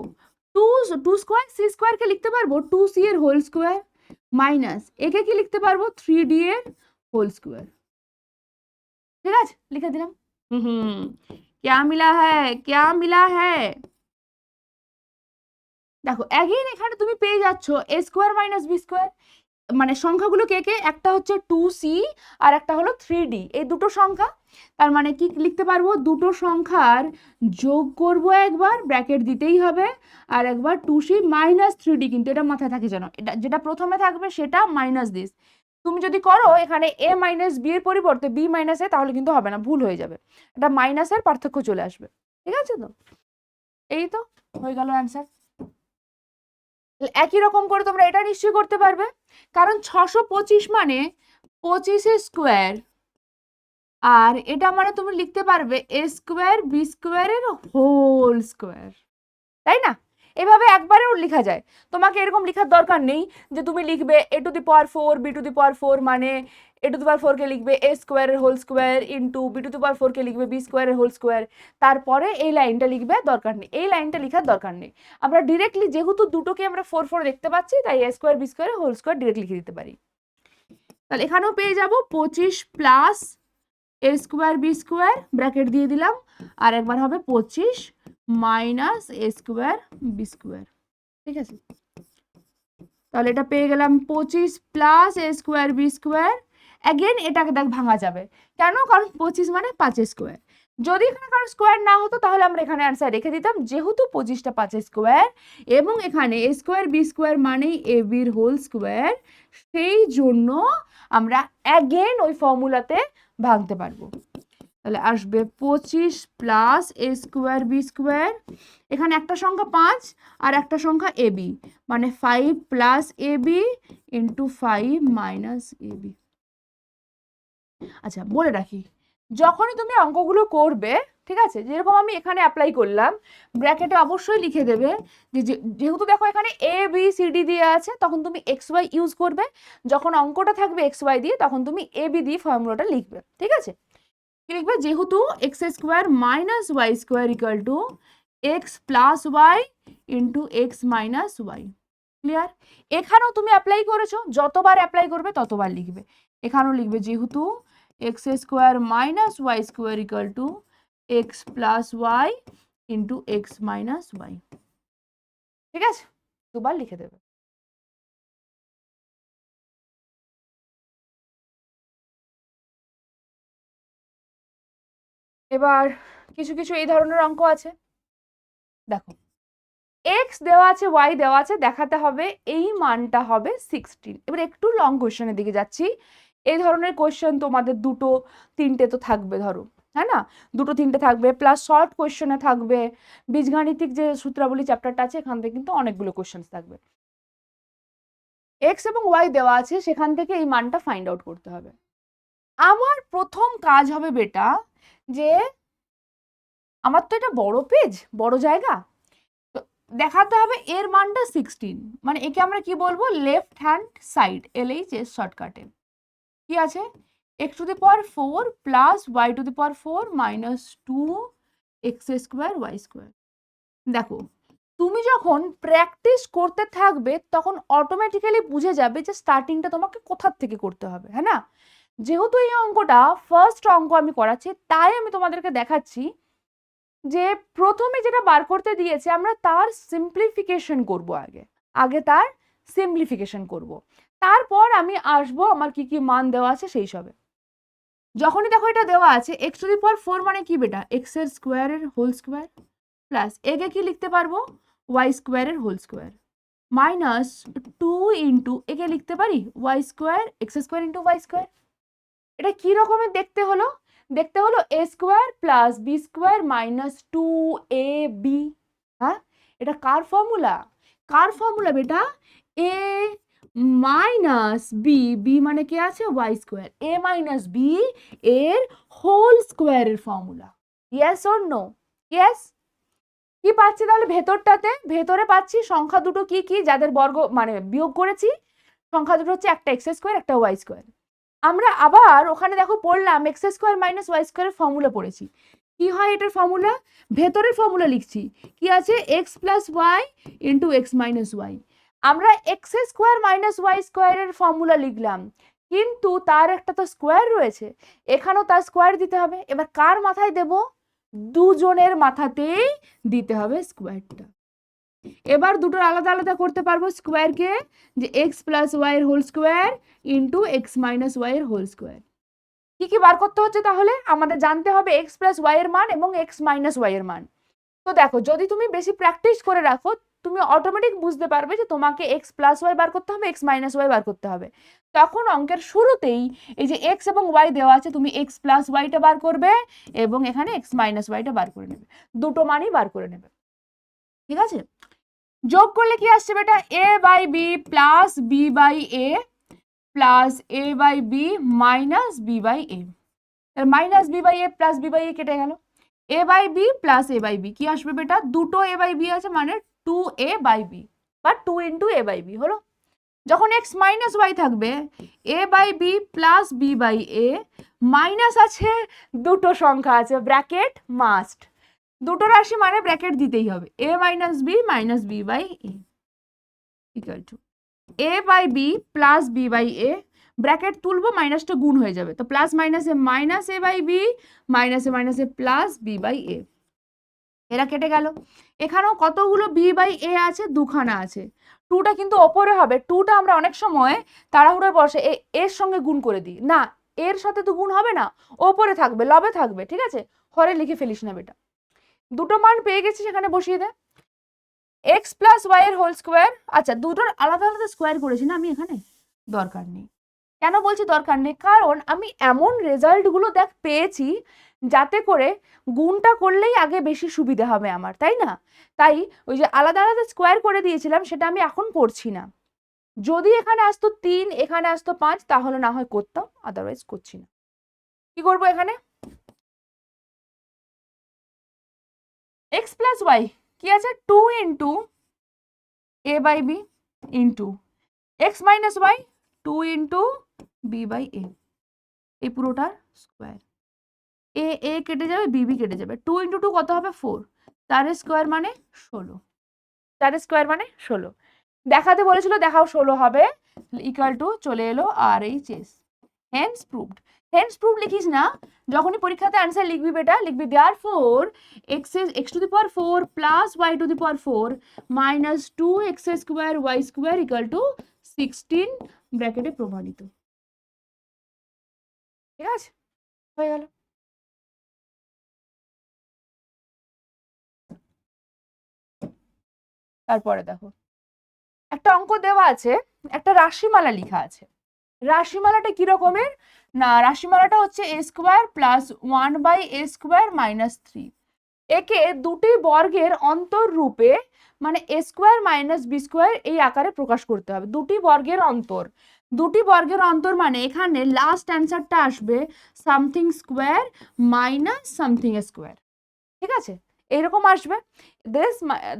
2 স্কোয়ার সি স্কোয়ারকে লিখতে পারবো 2c এর হোল স্কোয়ার মাইনাস একে কি লিখতে পারবো 3d এর হোল স্কোয়ার। ঠিক আছে, লিখে দিলাম। क्या मिला है, क्या मिला है? দেখো অ্যাগেন এখানে তুমি পেয়ে যাচ্ছ এ স্কোয়ার মাইনাস বি স্কোয়ার, মানে সংখ্যাগুলো কে কে? একটা হচ্ছে 2c আর একটা হলো 3d, এই দুটো সংখ্যা। তার মানে কি লিখতে পারবো? দুটো সংখ্যার যোগ করব একবার, ব্র্যাকেট দিতেই হবে, আর একবার 2c মাইনাস 3d, কিন্তু এটা মাথায় থাকে যেন, এটা যেটা প্রথমে থাকবে সেটা মাইনাস দিস। তুমি যদি করো এখানে a মাইনাস বি এর পরিবর্তে b মাইনাস এ, তাহলে কিন্তু হবে না, ভুল হয়ে যাবে, এটা মাইনাসের পার্থক্য চলে আসবে। ঠিক আছে, তো এই তো হয়ে গেল অ্যান্সার। একই রকম করে তোমরা এটা নিশ্চয়ই করতে পারবে, কারণ 625 মানে 25 স্কোয়ার আর এটা মানে তুমি লিখতে পারবে a স্কোয়ার বি স্কোয়ারের হোল স্কোয়ার, তাই না? এভাবে একবারেও লেখা যায়, তোমাকে এরকম লেখার দরকার নেই যে তুমি লিখবে a to the power 4 b to the power 4 মানে a টু দি পাওয়ার 4 কে লিখবে a স্কোয়ারের whole square into b to the power 4 কে লিখবে b স্কোয়ারের হোল স্কোয়ার, তারপরে এই লাইনটা লিখবে, দরকার নেই, এই লাইনটা লেখার দরকার নেই। আমরা ডিরেক্টলি যেহেতু দুটোকে আমরা 4 4 দেখতে পাচ্ছি তাই a স্কোয়ার b স্কোয়ারের হোল স্কোয়ার ডিরেক্ট লিখে দিতে পারি। তাহলে এখানেও পেয়ে যাব 25 plus a square b square bracket দিয়ে দিলাম, আর একবার হবে 25 minus a square b square, ঠিক আছে? তাহলে এটা পেয়ে গেলাম 25 plus a square b square. Again এটাকে দেখ ভাঙা যাবে, কেন? কারণ 25 মানে 5 স্কোয়ার, যদি এখানে কারো স্কোয়ার না হতো তাহলে আমরা এখানে অ্যান্সার রেখে দিতাম, যেহেতু 25টা 5 স্কোয়ার এবং এখানে a স্কোয়ার বি স্কোয়ার মানেই a বির হোল স্কোয়ার, সেই জন্য আমরা অ্যাগেন ওই ফর্মুলাতে ভাঙতে পারবো। তাহলে আসবে 25 plus a square b square, এখানে একটা সংখ্যা 5 আর একটা সংখ্যা ab, মানে 5 plus ab into 5 minus ab। আচ্ছা বলে রাখি, যখনই তুমি অঙ্কগুলো করবে, ঠিক আছে, যেরকম আমি এখানে অ্যাপ্লাই করলাম, ব্র্যাকেটে অবশ্যই লিখে দেবে যে যেহেতু দেখো এখানে এ বি সি ডি দিয়ে আছে, তখন তুমি এক্স ওয়াই ইউজ করবে, যখন অঙ্কটা থাকবে এক্স ওয়াই দিয়ে তখন তুমি এ বি দিয়ে ফর্মুলাটা লিখবে, ঠিক আছে? কি লিখবে? যেহেতু x square minus y square equal to x plus y into x minus y. Clear? এখানেও তুমি অ্যাপ্লাই করেছো, যতবার অ্যাপ্লাই করবে ততবার লিখবে। এখানেও লিখবে যেহেতু x square minus y square equal to x plus y into x minus y, ঠিক আছে? দুবার লিখে দেবে। এবার কিছু কিছু এই ধরনের অঙ্ক আছে, দেখো এক্স দেওয়া আছে ওয়াই দেওয়া আছে, দেখাতে হবে এই মানটা হবে 16। এবার একটু লং কোয়েশ্চেনের দিকে যাচ্ছি, এই ধরনের কোয়েশ্চেন তোমাদের দুটো তিনটে তো থাকবে, ধরো, হ্যাঁ না, দুটো তিনটে থাকবে, প্লাস শর্ট কোয়েশ্চেনে থাকবে, বীজগাণিতিক যে সূত্রাবলী চ্যাপ্টারটা আছে এখান থেকে কিন্তু অনেকগুলো কোয়েশ্চেন থাকবে। এক্স এবং ওয়াই দেওয়া আছে, সেখান থেকে এই মানটা ফাইন্ড আউট করতে হবে। আমার প্রথম কাজ হবে বেটা যে আমার তো এটা বড় পেজ, বড় জায়গা, দেখাতে হবে এর মানটা 16, মানে একে আমরা কি বলবো? লেফট হ্যান্ড সাইড, LHS শর্টকাটে কি আছে? x two the power 4 plus y two the power 4 minus 2 x square y square. দেখো তুমি যখন প্র্যাকটিস করতে থাকবে তখন অটোমেটিক্যালি বুঝে যাবে যে স্টার্টিংটা তোমাকে কোথার থেকে করতে হবে, হ্যাঁ না? যেহেতু এই অঙ্কটা ফার্স্ট অঙ্ক আমি করাচ্ছি, তাই আমি তোমাদেরকে দেখাচ্ছি যে প্রথমে যেটা বার করতে দিয়েছে আমরা তার সিম্পলিফিকেশন করব, আগে তার সিম্পলিফিকেশন করব, তারপর আমি আসবো আমার কি কি মান দেওয়া আছে সেই সবে। যখনই দেখো এটা দেওয়া আছে x টু দি পাওয়ার 4 মানে কি বেটা? x এর স্কোয়ারের হোল স্কোয়ার, প্লাস একে কি লিখতে পারবো? y স্কোয়ারের হোল স্কোয়ার, মাইনাস 2 ইন্টু একে লিখতে পারি y square x square into y square. এটা কি রকমের দেখতে হলো? দেখতে হলো a square plus B square minus 2ab। হ্যাঁ, এটা কার ফর্মুলা? কার ফর্মুলা বেটা? a মাইনাস বি, বি মানে কি আছে? Y square, a minus b এর হোল স্কোয়ারের formula. Yes or no? Yes. কি পাচ্ছি তাহলে ভেতরটাতে? ভেতরে পাচ্ছি সংখ্যা দুটো কি কি যাদের বর্গ মানে বিয়োগ করেছি, সংখ্যা দুটো হচ্ছে একটা এক্স স্কোয়ার একটা ওয়াই স্কোয়ার। আমরা আবার ওখানে দেখো পড়লাম এক্স স্কোয়ার মাইনাস ওয়াই স্কোয়ারের ফর্মুলা পড়েছি। কি হয় এটার ফর্মুলা? ভেতরের ফর্মুলা লিখছি, কি আছে? X plus y into x minus y. আমরা এক্স স্কোয়ার মাইনাস ওয়াই স্কোয়ারের ফর্মুলা লিখলাম, কিন্তু তার একটা তো স্কোয়ার রয়েছে, এখানেও তার স্কোয়ার দিতে হবে। এবার কার মাথায় দেব? দুজনের মাথাতেই দিতে হবে স্কোয়ারটা। এবার দুটোর আলাদা আলাদা করতে পারবো স্কোয়ারকে, যে এক্স প্লাস ওয়াই এর whole square into x minus y এর হোল স্কোয়ার। কি কি বার করতে হচ্ছে তাহলে? আমাদের জানতে হবে এক্স প্লাস ওয়াই এর মান এবং এক্স মাইনাস ওয়াই এর মান। তো দেখো যদি তুমি বেশি প্র্যাকটিস করে রাখো তুমি অটোমেটিক বুঝতে পারবে যে তোমাকে এক্স প্লাস ওয়াই বার করতে হবে, এক্স মাইনাস ওয়াই বার করতে হবে। তখন অঙ্কের শুরুতেই এই যে এক্স এবং ওয়াই দেওয়া আছে, তুমি এক্স প্লাস ওয়াইটা বার করবে এবং এখানে এক্স মাইনাস ওয়াইটা বার করে নেবে, দুটো মানই বার করে নেবে, ঠিক আছে? যোগ করলে কি আসছে বেটা? a by b plus b by a plus a by b minus b by a. Minus b by a plus b by a কেটে গেল, a by b plus a by b কি আসবে বেটা, দুটো এ বাই বি আছে মানে 2a বাই বি বা 2 ইন্টু এ বাই বি হলো। যখন এক্স মাইনাস ওয়াই থাকবে a by b plus b by a, minus আছে দুটো সংখ্যা আছে ব্র্যাকেট মাস্ট, দুটো রাশি মানে ব্র্যাকেট দিতেই হবে, এ minus b by a equal to a by b plus b by a, bracket তুলবো মাইনাসটা গুণ হয়ে যাবে, তো প্লাস মাইনাসে মাইনাস এ বাই বি, মাইনাসে প্লাস বি বাই এ, এরা কেটে গেল। এখানেও কতগুলো বি বাই এ আছে, দুখানা আছে, টুটা কিন্তু ওপরে হবে, টুটা আমরা অনেক সময় তাড়াহুড়োর বসে এর সঙ্গে গুণ করে দিই, না এর সাথে তো গুণ হবে না, ওপরে থাকবে লবে থাকবে, ঠিক আছে, হরে লিখে ফেলিস না বেটা। দুটো মান পেয়ে গেছি সেখানে বসিয়ে দে, এক্স প্লাস ওয়াই এর হোল স্কোয়ার, আচ্ছা দুটোর আলাদা আলাদা স্কোয়ার করেছি না আমি এখানে, দরকার নেই। কেন বলছি দরকার নেই, কারণ আমি এমন রেজাল্টগুলো দেখ পেয়েছি যাতে করে গুণটা করলেই আগে বেশি সুবিধা হবে আমার, তাই না, তাই ওই যে আলাদা আলাদা স্কোয়ার করে দিয়েছিলাম সেটা আমি এখন করছি না, যদি এখানে আসতো 3 এখানে আসতো 5 তাহলে না হয় করতাম, আদারওয়াইজ করছি না। কি করবো এখানে, এক্স প্লাস ওয়াই কি আছে 2 into a by b into x minus y 2 into b by a, এই পুরোটার স্কোয়ার, এ এ কেটে যাবে বি কেটে যাবে, 2 ইন্টু 2 কত হবে 4, তার স্কোয়ার মানে 16, তার স্কোয়ার মানে 16, দেখাতে বলেছিল দেখাও 16 হবে, ইকুয়াল টু চলে এলো R H S, hence proved. Hence prove লিখিস না, যখনই পরীক্ষাতে আনসার লিখবি বেটা লিখবি therefore x to the power 4 plus y to the power 4 minus 2x square y square equal to 16 ব্র্যাকেটে প্রমাণিত, ঠিক আছে, হয়ে গেল। তারপরে দেখো একটা অঙ্ক দেওয়া আছে, একটা রাশিমালা লেখা আছে, রাশিমালাটা কি রকমের না, রাশিমালাটা হচ্ছে a square plus 1 by a square minus 3, একে দুটি বর্গের অন্তর রূপে মানে এ স্কোয়ার মাইনাস বি স্কোয়ার এই আকারে প্রকাশ করতে হবে, দুটি বর্গের অন্তর, দুটি বর্গের অন্তর মানে এখানে লাস্ট অ্যান্সারটা আসবে something square minus something square, ঠিক আছে, এইরকম আসবে,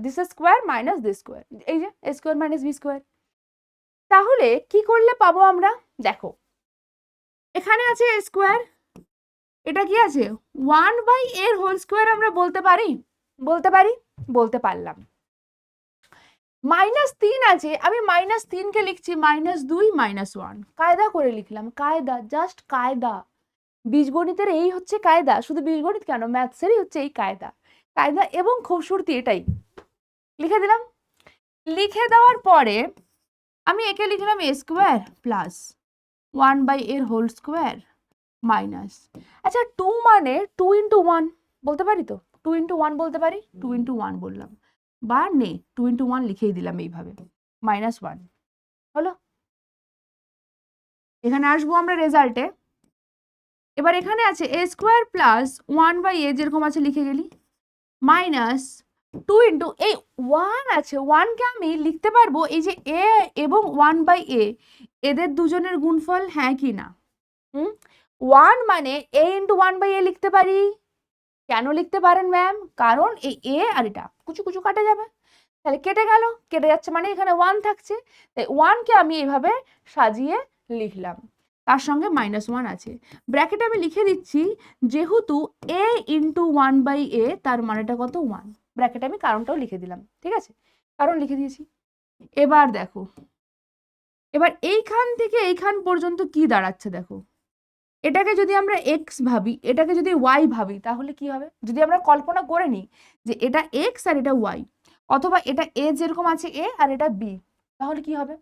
this square minus this square, এই যে A square minus b square. তাহলে কি করলে পাবো আমরা, দেখো এখানে আছে এ স্কোয়ার, এটা কি আছে 1 বাই এর হোল স্কোয়ার, আমরা বলতে পারি, বলতে পারি, বলতে পারলাম। -3 আছে, আমি -3 কে লিখছি -2 -1, কায়দা করে লিখলাম, কায়দা, জাস্ট কায়দা, বীজগণিতের এই হচ্ছে কায়দা, শুধু বীজগণিত কেন ম্যাথসেরই হচ্ছে এই কায়দা, কায়দা এবং খুবসুরতি এটাই, লিখে দিলাম। লিখে দেওয়ার পরে আমি একে লিখলাম এ স্কোয়ার প্লাস 1 বাই এর হোল স্কোয়ার মাইনাস, আচ্ছা 2 মানে 2 ইন্টু 1 বলতে পারি তো, 2 ইন্টু 1 বলতে পারি, 2 ইন্টু 1 বললাম, বা নে 2 ইন্টু 1 লিখেই দিলাম এইভাবে, -1 হলো। এখানে আসবো আমরা রেজাল্টে, এবার এখানে আছে এ স্কোয়ার প্লাস 1 বাই এ যেরকম আছে লিখে গেলি, মাইনাস 2 ইন্টু এই 1 আছে, 1 কে আমি লিখতে পারবো এই যে এ এবং 1 বাই এ এদের দুজনের গুণফল, হ্যাঁ কি না, 1 মানে a ইন্টু 1 বাই এ লিখতে পারি, কেন লিখতে পারেন ম্যাম, কারণ এই এ আর এটা কুচু কুচু কাটা যাবে, তাহলে কেটে গেল, কেটে যাচ্ছে মানে এখানে 1 থাকছে, তাই 1 কে আমি এইভাবে সাজিয়ে লিখলাম, তার সঙ্গে -1 আছে, ব্র্যাকেটে আমি লিখে দিচ্ছি যেহেতু a ইন্টু 1 বাই এ তার মানেটা কত 1, ব্র্যাকেটে আমি কারণটাও লিখে দিলাম, ঠিক আছে, কারণ লিখে দিয়েছি। এবার দেখো, এবার এইখান থেকে এইখান পর্যন্ত কি দাঁড়াচ্ছে দেখো, এটাকে যদি আমরা এক্স ভাবি, এটাকে যদি ওয়াই ভাবি, তাহলে কি হবে, যদি আমরা কল্পনা করে নিই যে এটা এক্স আর এটা ওয়াই, অথবা এটা এ যেরকম আছে এ আর এটা বি, তাহলে কি হবে,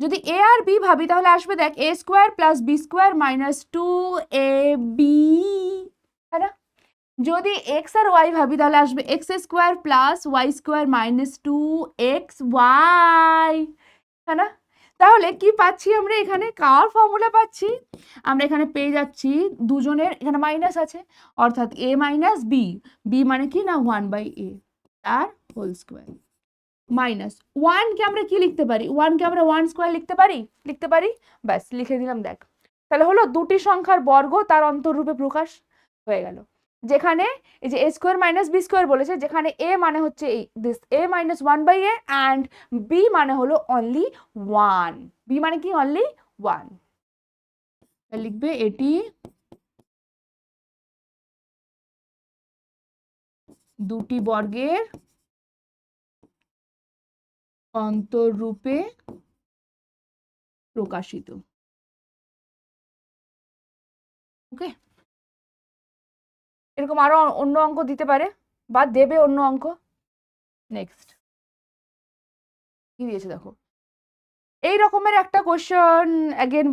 যদি এ আর বি ভাবি তাহলে আসবে দেখ a square plus B square minus 2ab, তাই না, যদি এক্স আর ওয়াই ভাবি তাহলে আসবে x square plus y square minus 2xy, তাই না, তাহলে কি পাচ্ছি আমরা এখানে, কার ফর্মুলা পাচ্ছি, আমরা এখানে পেয়ে যাচ্ছি দুজনের এখানে মাইনাস আছে, অর্থাৎ a মাইনাস বি, বি মানে কি না 1 বাই এ তার হোল স্কোয়ার, মাইনাস 1 কে আমরা কি লিখতে পারি, 1 কে আমরা 1 স্কোয়ার লিখতে পারি, লিখতে পারি, ব্যাস লিখে দিলাম, দেখ তাহলে হলো দুটি সংখ্যার বর্গ তার অন্তররূপে প্রকাশ হয়ে গেল। যেখানে এই যে a square minus b square বলেছে, যেখানে a মানে হচ্ছে এই this a minus 1/a and b মানে হলো অনলি 1, b মানে কি অনলি 1। লিখবে এটি দুটি বর্গের অন্তররূপে প্রকাশিত। ওকে, এরকম আরো অন্য অঙ্ক দিতে পারে বা দেবে অন্য অঙ্ক। নেক্সট কি দিয়েছে দেখো, এই রকমের একটা কোশ্চেন অ্যাগেন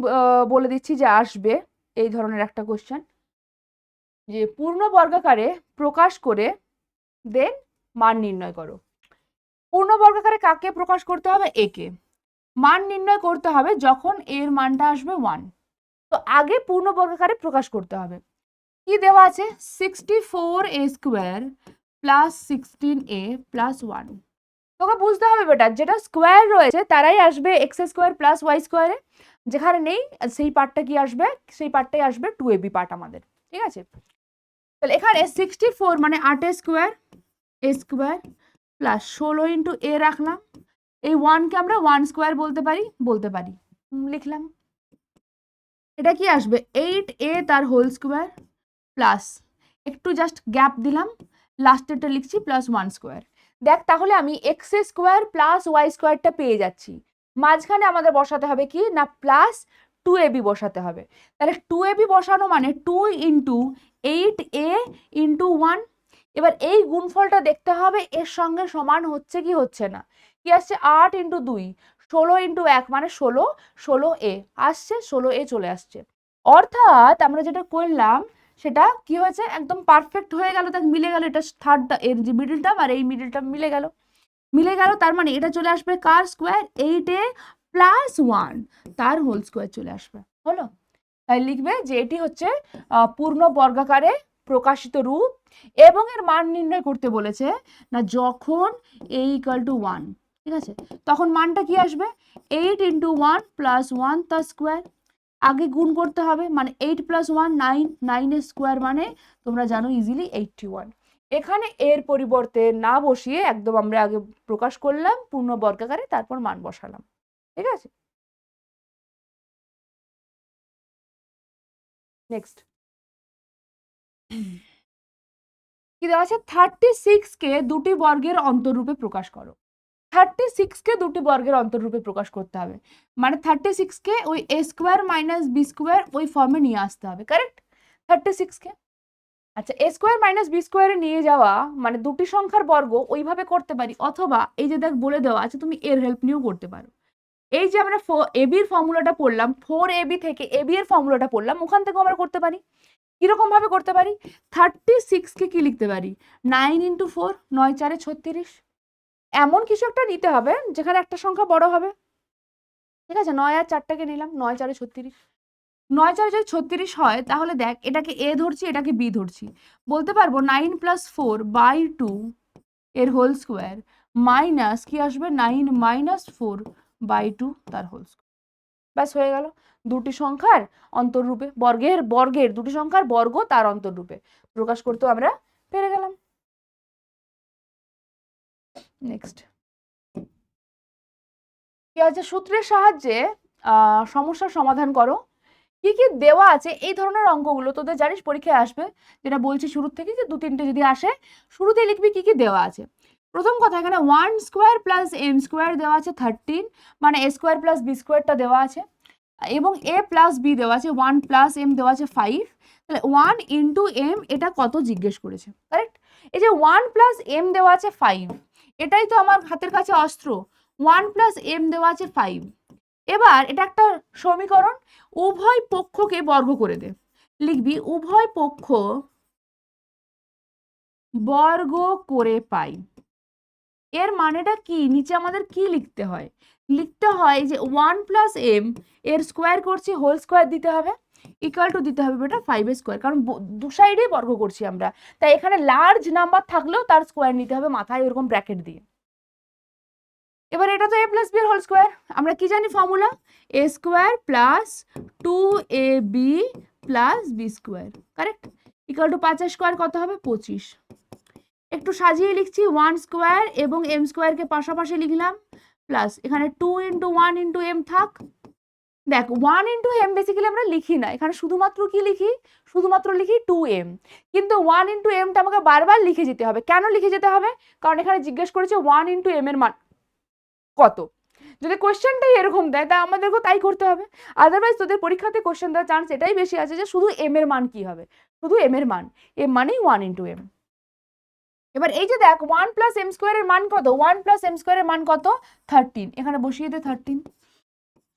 বলে দিচ্ছি যে আসবে এই ধরনের একটা কোশ্চেন, যে পূর্ণ বর্গাকারে প্রকাশ করে দেন মান নির্ণয় করো। পূর্ণ বর্গাকারে কাকে প্রকাশ করতে হবে? একে। মান নির্ণয় করতে হবে যখন এর মানটা আসবে 1। তো আগে পূর্ণ বর্গাকারে প্রকাশ করতে হবে। কি দেওয়া আছে? 64a square plus 16a plus 1। তোকে বুঝতে হবে বেটা, যেটা স্কোয়ার রয়েছে তারাই আসবে এক্স স্কোয়ার প্লাস ওয়াই স্কোয়ারে, যেখানে নেই সেই পার্টটা কি আসবে? সেই পার্টটাই আসবে 2ab পার্ট আমাদের, ঠিক আছে? তাহলে এখানে 64 মানে 8a স্কোয়ার এ স্কোয়ার প্লাস 16 ইন্টু এ রাখলাম, এই 1কে আমরা 1 স্কোয়ার বলতে পারি লিখলাম। এটা কি আসবে? 8a তার হোল স্কোয়ার প্লাস একটু জাস্ট গ্যাপ দিলাম, লাস্টেরটা লিখছি প্লাস 1 স্কোয়ার। দেখ তাহলে আমি এক্স স্কোয়ার প্লাস ওয়াই স্কোয়ারটা পেয়ে যাচ্ছি, মাঝখানে আমাদের বসাতে হবে কি না প্লাস 2ab বসাতে হবে। তাহলে 2ab বসানো মানে 2 ইন্টু 8a ইন্টু 1। এবার এই গুণফলটা দেখতে হবে এর সঙ্গে সমান হচ্ছে কি হচ্ছে না। কি আসছে? 8 ইন্টু 2 16 ইন্টু 1 মানে 16, 16a আসছে, 16a চলে আসছে। অর্থাৎ আমরা যেটা করলাম সেটা কি হয়েছে? একদম পারফেক্ট হয়ে গেল, দেখ মিলে গেল, এটা থার্ডটা এর যে মিডল টার্ম আর এই মিডল টার্ম মিলে গেল। তার মানে এটা চলে আসবে কার স্কোয়ার? 8a প্লাস 1 তার হোল স্কোয়ার চলে আসবে। হলো? তাই লিখবে যে এটি হচ্ছে পূর্ণ বর্গাকারে প্রকাশিত রূপ, এবং এর মান নির্ণয় করতে বলেছে না যখন a ইকুয়াল টু 1, ঠিক আছে? তখন মানটা কি আসবে? 8 ইন্টু 1 প্লাস 1 তার স্কোয়ার। আগে গুণ করতে হবে, মানে 8 প্লাস 1 9, 9 এর স্কোয়ার মানে তোমরা জানো ইজিলি 81। এখানে এর পরিবর্তে না বসিয়ে একদম আমরা আগে প্রকাশ করলাম পূর্ণ বর্গাকারে, তারপর মান বসালাম, ঠিক আছে? নেক্সট কি দেওয়া আছে? 36কে দুটি বর্গের অন্তররূপে প্রকাশ করো। 36কে দুটি বর্গের অন্তররূপে প্রকাশ করতে হবে, মানে 36কে ওই a square minus b square ওই ফর্মে নিয়ে আসতে হবে, কারেক্ট? 36কে আচ্ছা a স্কোয়ার মাইনাস বি স্কোয়ারে নিয়ে যাওয়া মানে দুটি সংখ্যার বর্গ ওইভাবে করতে পারি, অথবা এই যে দেখ বলে দেওয়া আছে তুমি এর হেল্প নিয়েও করতে পারো। এই যে আমরা ab এর ফর্মুলাটা পড়লাম, 4ab থেকে ab এর ফর্মুলাটা পড়লাম, ওখান থেকেও আমরা করতে পারি। কিরকম ভাবে করতে পারি? 36কে কি লিখতে পারি? 9 ইন্টু 4, 9 4 36। এমন কিছু একটা নিতে হবে যেখানে একটা সংখ্যা বড় হবে, ঠিক আছে? 9 আর 4টাকে নিলাম, 9 4 36। 9 4 যদি 36 হয় তাহলে দেখ এটাকে a ধরছি, এটাকে b ধরছি, বলতে পারবো 9 প্লাস 4/2 এর হোল স্কোয়ার মাইনাস কি আসবে? 9 মাইনাস 4/2 তার হোল স্কোয়ার। ব্যাস হয়ে গেল দুটি সংখ্যার অন্তররূপে, বর্গের দুটি সংখ্যার বর্গ তার অন্তররূপে প্রকাশ করতেও আমরা পেরে গেলাম। নেক্সট কি আছে? সূত্রের সাহায্যে সমস্যার সমাধান করো। কি কি দেওয়া আছে এই ধরনের অঙ্কগুলো তোদের জানিস পরীক্ষায় আসবে, যেটা বলছি শুরুর থেকে যে 2-3টে যদি আসে শুরুতেই লিখবি কি কি দেওয়া আছে। প্রথম কথা, এখানে 1 স্কোয়ার প্লাস m স্কোয়ার দেওয়া আছে 13, মানে a স্কোয়ার প্লাস b স্কোয়ারটা দেওয়া আছে, এবং a প্লাস b দেওয়া আছে, 1 প্লাস m দেওয়া আছে 5। তাহলে 1 ইন্টু m এটা কত জিজ্ঞেস করেছে, কারেক্ট? এই যে 1 প্লাস m দেওয়া আছে 5, এটাই তো আমার হাতের কাছে অস্ত্র। 1 প্লাস m দেওয়া আছে 5। এবার এটা একটা সমীকরণ, উভয় পক্ষকে বর্গ করে দে। লিখবি উভয় পক্ষ বর্গ করে পাই। এর মানেটা কি? নিচে আমাদের কি লিখতে হয়? লিখতে হয় যে 1 প্লাস m এর স্কোয়ার করছি, হোল স্কোয়ার দিতে হবে, ইকুয়াল টু দিতে হবে বেটা 5 এর স্কোয়ার, কারণ দু সাইডেই বর্গ করছি আমরা, তাই এখানে লার্জ নাম্বার থাকলেও তার স্কোয়ার নিতে হবে মাথায় ওরকম ব্র্যাকেট দিয়ে। এবার এটা তো a প্লাস বি এর হোল স্কোয়ার, আমরা কি জানি formula, a square plus 2ab plus B square, correct, equal to 5 square কত হবে 25। একটু সাজিয়ে লিখছি, 1 স্কোয়ার এবং m স্কোয়ারকে পাশাপাশি লিখলাম, প্লাস এখানে 2 ইন্টু 1 ইন্টু m থাক। দেখ 1 ইন্টু m বেসিক্যালি আমরা লিখি না, এখানে শুধুমাত্র কি লিখি, শুধুমাত্র লিখি 2m, কিন্তু 1 ইন্টু mটা আমাকে বারবার লিখে যেতে হবে। কেন লিখে যেতে হবে, কারণ এখানে জিজ্ঞেস করেছে 1 ইন্টু m এর মান কত। যদি কোশ্চেনটাই এরকম দেয় তা আমাদেরকেও তাই করতে হবে, আদারওয়াইজ তোদের পরীক্ষাতে কোশ্চেন দেওয়ার চান্স এটাই বেশি আছে যে শুধু m এর মান কি হবে, শুধু m এর মান, m মানেই 1 ইন্টু m। এবার এই যে দেখ 1 প্লাস m স্কোয়ারের মান কত, 1 প্লাস m স্কোয়ারের মান কত 13, এখানে বসিয়ে দে 13,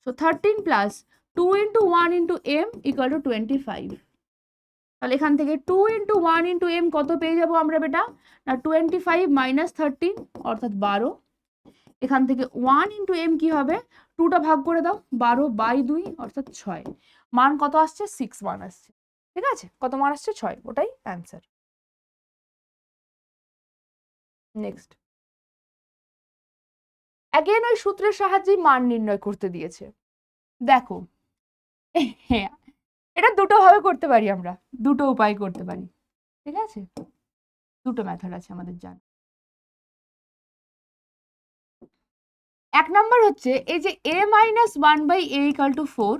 so 13 plus 2 into 1 into m equal to 25। তাহলে এখান থেকে 2 ইন্টু 1 ইন্টু m কত পেয়ে যাবো আমরা বেটা, না 25 মাইনাস 13 অর্থাৎ 12। এখান থেকে 1 ইন্টু m কি হবে, 2টা ভাগ করে দাও, 12/2 অর্থাৎ 6, মান কত আসছে 6 মান আসছে, ঠিক আছে, কত মান আসছে 6, ওটাই অ্যান্সার। নেক্সট, অ্যাগেন ওই সূত্রের সাহায্যে মান নির্ণয় করতে দিয়েছে। দেখো হ্যাঁ, এটা দুটো ভাবে করতে পারি আমরা, দুটো উপায় করতে পারি, ঠিক আছে, দুটো মেথড আছে আমাদের জানা। এক নম্বর হচ্ছে এই যে a minus 1/a equal to 4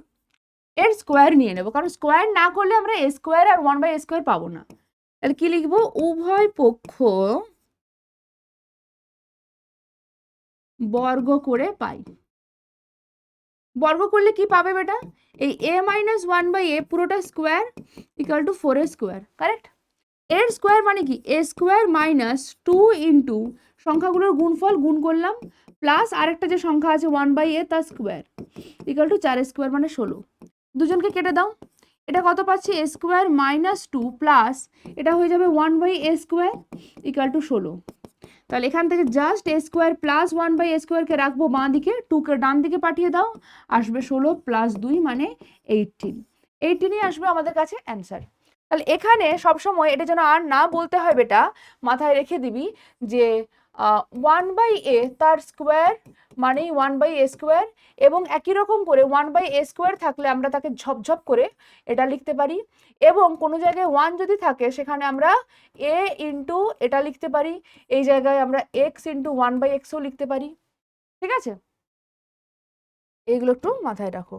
এর স্কোয়ার নিয়ে নেব, কারণ স্কোয়ার না করলে আমরা a square R 1/a square পাবো না। তাহলে কি লিখবো, উভয় পক্ষ বর্গ করে পাই। বর্গ করলে কি পাবে বেটা, এই a মাইনাস 1/a পুরোটা স্কোয়ার ইকুয়াল টু 4 এর স্কোয়ার, কারেক্ট। এর স্কোয়ার মানে কি, a স্কোয়ার মাইনাস 2 ইন্টু সংখ্যাগুলোর গুণফল গুণ করলাম, প্লাস আরেকটা যে সংখ্যা আছে 1/a তার স্কোয়ার ইকুয়াল টু 4 স্কোয়ার মানে 16। দুজনকে কেটে দাও, এটা কত পাচ্ছি, a স্কোয়ার মাইনাস 2 প্লাস এটা হয়ে যাবে 1/a স্কোয়ার ইকুয়াল টু 16। তাহলে এখান থেকে just a square plus 1/a স্কোয়ারকে রাখবো বাঁ দিকে, 2কে ডান দিকে পাঠিয়ে দাও, আসবে 16 প্লাস 2 মানে 18, 18ই আসবে আমাদের কাছে অ্যান্সার। তাহলে এখানে সবসময় এটা যেন আর না বলতে হয় বেটা, মাথায় রেখে দিবি যে 1/a তার স্কোয়ার মানেই 1/a স্কোয়ার, এবং একই রকম করে 1/a স্কোয়ার থাকলে আমরা তাকে ঝপঝপ করে এটা লিখতে পারি, এবং কোনো জায়গায় 1 যদি থাকে সেখানে আমরা a ইন্টু এটা লিখতে পারি, এই জায়গায় আমরা x ইন্টু 1/xও লিখতে পারি, ঠিক আছে, এইগুলো একটু মাথায় রাখো।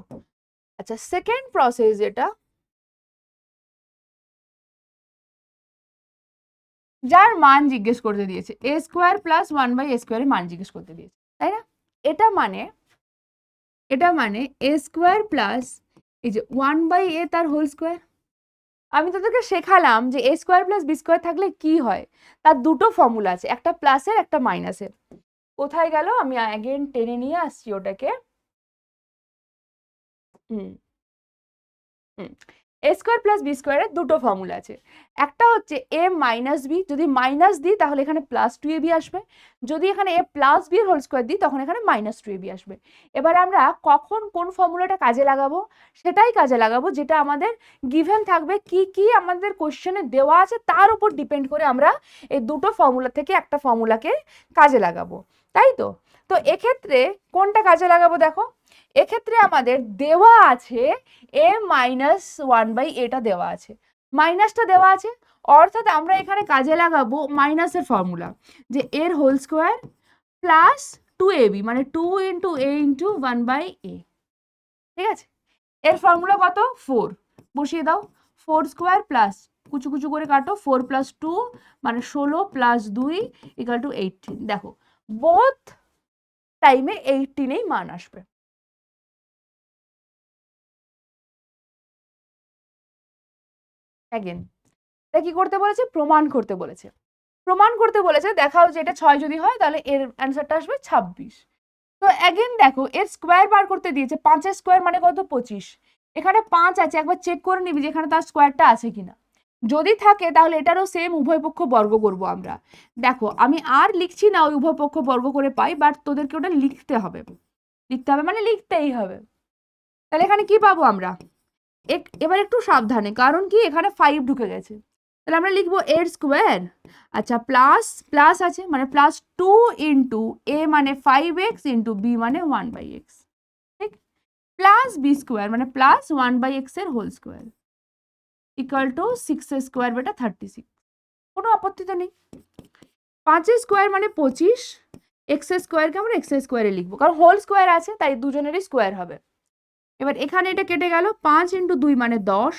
আচ্ছা, সেকেন্ড প্রসেস যেটা, যার মান জিজ্ঞেস করতে দিয়েছে a স্কোয়ার প্লাস 1/a স্কোয়ারের মান জিজ্ঞেস করতে দিয়েছে, তাই না, এটা মানে a স্কোয়ার প্লাস এই যে 1/a তার হোল স্কোয়ার। আমি তোদেরকে শেখালাম যে a square plus B square থাকলে কি হয়, তার দুটো ফর্মুলা আছে, একটা প্লাসের একটা মাইনাসের। কোথায় গেল, আমি অ্যাগেন টেনে নিয়ে আসছি ওটাকে, হুম হুম এ স্কোয়ার প্লাস বি স্কোয়ারের দুটো ফর্মুলা আছে, একটা হচ্ছে এ মাইনাস বি, যদি মাইনাস দিই তাহলে এখানে প্লাস 2ab আসবে, যদি এখানে এ প্লাস বি হোল স্কোয়ার দিই তখন এখানে মাইনাস 2ab আসবে। এবার আমরা কখন কোন ফর্মুলাটা কাজে লাগাবো, সেটাই কাজে লাগাবো যেটা আমাদের গিভেন থাকবে, কি কি আমাদের কোশ্চেনে দেওয়া আছে তার উপর ডিপেন্ড করে আমরা এই দুটো ফর্মুলা থেকে একটা ফর্মুলাকে কাজে লাগাবো, তাই তো। তো এক্ষেত্রে কোনটা কাজে লাগাবো, দেখো এক্ষেত্রে আমাদের দেওয়া আছে a মাইনাস 1/a দেওয়া আছে, মাইনাসটা দেওয়া আছে, অর্থাৎ আমরা এখানে কাজে লাগাবো মাইনাসের ফর্মুলা, যে এর হোল স্কোয়ার প্লাস 2ab মানে 2 ইন্টু a ইন্টু 1/a, ঠিক আছে। এর ফর্মুলা কত, 4, বসিয়ে দাও, 4 স্কোয়ার প্লাস কুচু কুচু করে কাটো, 4 প্লাস 2 মানে 16 প্লাস 2 ইকুয়াল টু 18। দেখো বোথ টাইমে 18এই মান আসবে। অ্যাগেন এটা কি করতে বলেছে, প্রমাণ করতে বলেছে, প্রমাণ করতে বলেছে, দেখাও যে এটা 6 যদি হয় তাহলে এর অ্যান্সারটা আসবে 26। তো অ্যাগেন দেখো এর স্কোয়ার বার করতে দিয়েছে, 5 স্কোয়ার মানে কত 25, এখানে 5 আছে, একবার চেক করে নিবি যে এখানে তার স্কোয়ারটা আছে কিনা, যদি থাকে তাহলে এটারও সেম উভয় পক্ষ বর্গ করব আমরা। দেখো আমি আর লিখছি না ওই উভয় পক্ষ বর্গ করে পাই, বাট তোদেরকে ওটা লিখতে হবে, লিখতে হবে মানে লিখতেই হবে। তাহলে এখানে কি পাবো আমরা, এবার একটু সাবধানে, কারণ কি এখানে 5 ঢুকে গেছে, তাহলে আমরা লিখবো এর স্কোয়ার, আচ্ছা প্লাস প্লাস আছে মানে প্লাস 2 ইন্টু এ মানে 5x ইন্টু বি মানে 1/x, ঠিক, প্লাস বি স্কোয়ার মানে প্লাস 1/x এর whole square equal to 6 square বেটা 36, কোনো আপত্তি তো নেই। 5 স্কোয়ার মানে 25, এক্স স্কোয়ারকে আমরা এক্স স্কোয়ারে লিখবো কারণ হোল স্কোয়ার আছে তাই দুজনেরই স্কোয়ার হবে। এবার এখানে এটা কেটে গেল, 5 ইন্টু 2 মানে 10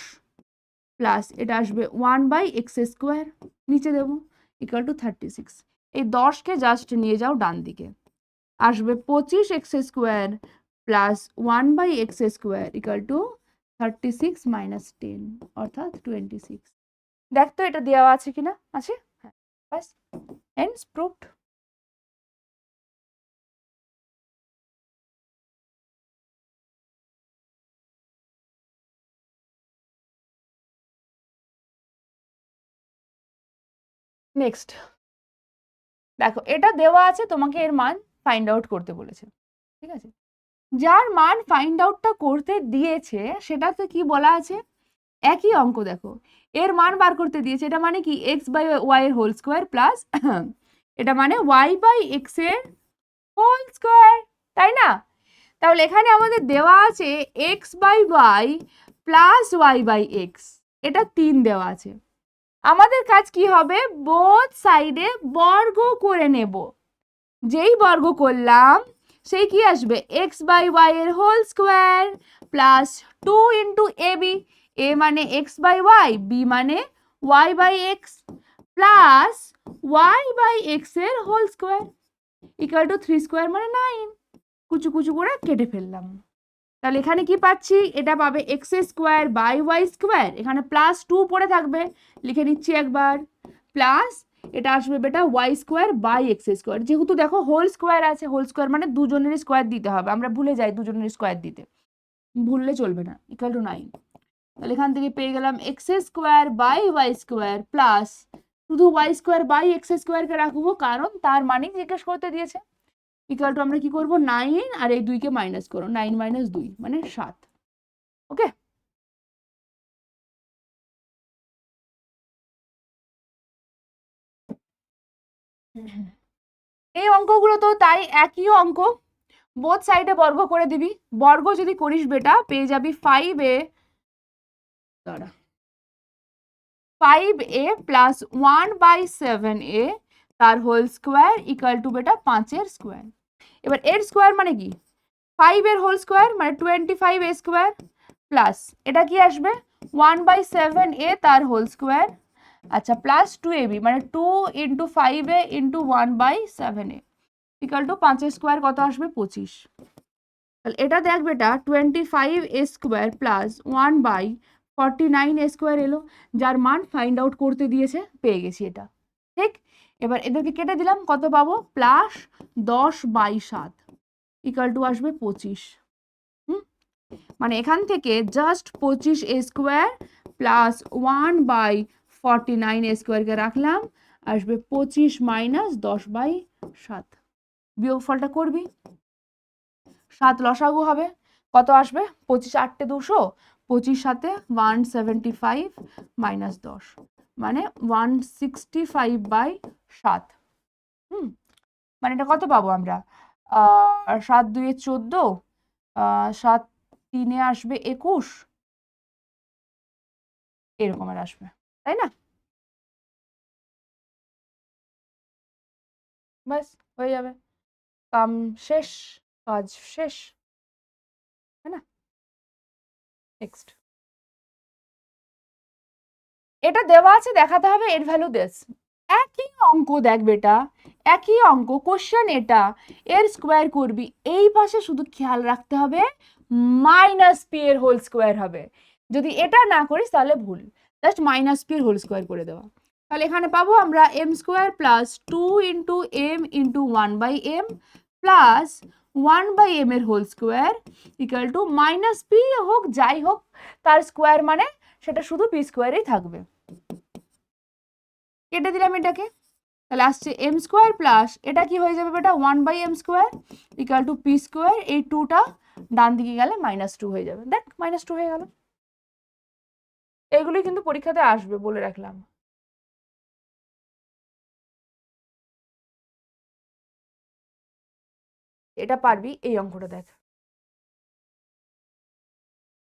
প্লাস এটা আসবে 1/x স্কোয়ার নিচে দেবো ইকুয়াল টু 36। এই 10কে জাস্ট নিয়ে যাও ডান দিকে, আসবে 25x square plus 1/x square equal two 36 minus 10 অর্থাৎ 26। দেখ তো এটা দেওয়া আছে কিনা, আছে, হ্যাঁ, বাস, হেন্স প্রুভড। নেক্সট দেখো এটা দেওয়া আছে, তোমাকে এর মান ফাইন্ড আউট করতে বলেছে, ঠিক আছে, যার মান ফাইন্ড আউটটা করতে দিয়েছে সেটাতে কি বলা আছে, একই অঙ্ক দেখো, এর মান বার করতে দিয়েছে, এটা মানে কি x/y এর হোল স্কোয়ার প্লাস এটা মানে y/x এর হোল স্কোয়ার, তাই না? তাহলে এখানে আমাদের দেওয়া আছে x/y প্লাস y/x, এটা 3 দেওয়া আছে। আমাদের কাজ কি হবে, বোথ সাইডে বর্গ করে নেব, যেই বর্গ করলাম সেই কি আসবে x/y এর whole square plus 2 into a b, a মানে x/y, বি মানে y/x প্লাস y/x এর whole square equal to 3 square মানে 9, কুচু কুচু করে কেটে ফেললাম। তাহলে এখানে কি পাচ্ছি, এটা পাবে x square by y square, এখানে প্লাস 2 পড়ে থাকবে, লিখে নিচ্ছি একবার, প্লাস এটা আসবে বেটা y square by x square, যেহেতু দেখো হোল স্কোয়ার আছে, হোল স্কোয়ার মানে দুজনের স্কোয়ার দিতে হবে, আমরা ভুলে যাই দুজনের স্কোয়ার দিতে, ভুললে চলবে না, ইকুয়াল টু 9। তাহলে এখান থেকে পেয়ে গেলাম x square by y square plus, শুধু ওয়াই স্কোয়ার বাই এক্স স্কোয়ারকে রাখবো কারণ তার মানেই জিজ্ঞেস করতে দিয়েছে, ইকুয়াল টু আমরা কি করবো 9 আর এই 2 কে মাইনাস করো, 9 মাইনাস 2 মানে 7, ওকে। এই অঙ্কগুলো তো তাই একই অঙ্ক, বোথ সাইডে বর্গ করে দিবি, বর্গ যদি করিস বেটা পেয়ে যাবি 5a, দাঁড়া, 5a প্লাস 1/7a তার হোল স্কোয়ার ইকুয়াল টু বেটা 5 এর স্কোয়ার। এবার এর স্কোয়ার মানে কি, 5 এর হোল স্কোয়ার মানে 25a স্কোয়ার প্লাস এটা কি আসবে 1/7a তার হোল স্কোয়ার, আচ্ছা প্লাস 2ab মানে 2 into 5a into 1/7a equal to 5 এর স্কোয়ার কত আসবে 25। তাহলে এটা দেখ বেটা 25a square plus 1/49a square এলো, যার মান ফাইন্ড আউট করতে দিয়েছে, পেয়ে গেছি এটা, ঠিক। এবার এদেরকে কেটে দিলাম, কত পাবো, প্লাস 10/7 ইকুয়াল টু আসবে 25। মানে এখান থেকে just 25a square plus 1/49a স্কোয়ারকে রাখলাম, আসবে 25 মাইনাস 10/7, বিয়োগফলটা করবি, 7 লসাগু হবে, কত আসবে 25 8 200, 25 সাথে 175 মাইনাস 10 মানে 165/7, মানে এটা কত পাবো আমরা, 7 2 14, 7 3 আসবে 21, এরকমের আসবে, তাই না? ব্যাস হয়ে যাবে, কাম শেষ, কাজ শেষ, তাই না? নেক্সট, এটা দেওয়া আছে, দেখাতে হবে এর ভ্যালু দিস, একই অঙ্ক দেখ বেটা, একই অঙ্ক, কোশ্চেন এটা, এর স্কোয়ার করবি, এই পাশে শুধু খেয়াল রাখতে হবে মাইনাস পি এর হোল স্কোয়ার হবে, যদি এটা না করিস তাহলে ভুল, জাস্ট মাইনাস পি এর হোল স্কোয়ার করে দেওয়া। তাহলে এখানে পাবো আমরা m square plus 2 into m into 1/m plus 1/m এর whole square equal to minus p হোক যাই হোক তার স্কোয়ার মানে সেটা শুধু পি স্কোয়ারেই থাকবে, কেটে দিলাম এটাকে, তাহলে আসছে এম স্কোয়ার প্লাস এটা কি হয়ে যাবে বেটা 1/m square equal two P square, এই 2টা ডান দিকে গেলে -2 হয়ে যাবে, দেখ -2 হয়ে গেল। এগুলোই কিন্তু পরীক্ষাতে আসবে বলে রাখলাম। এটা পারবি। এই অঙ্কটা দেখ,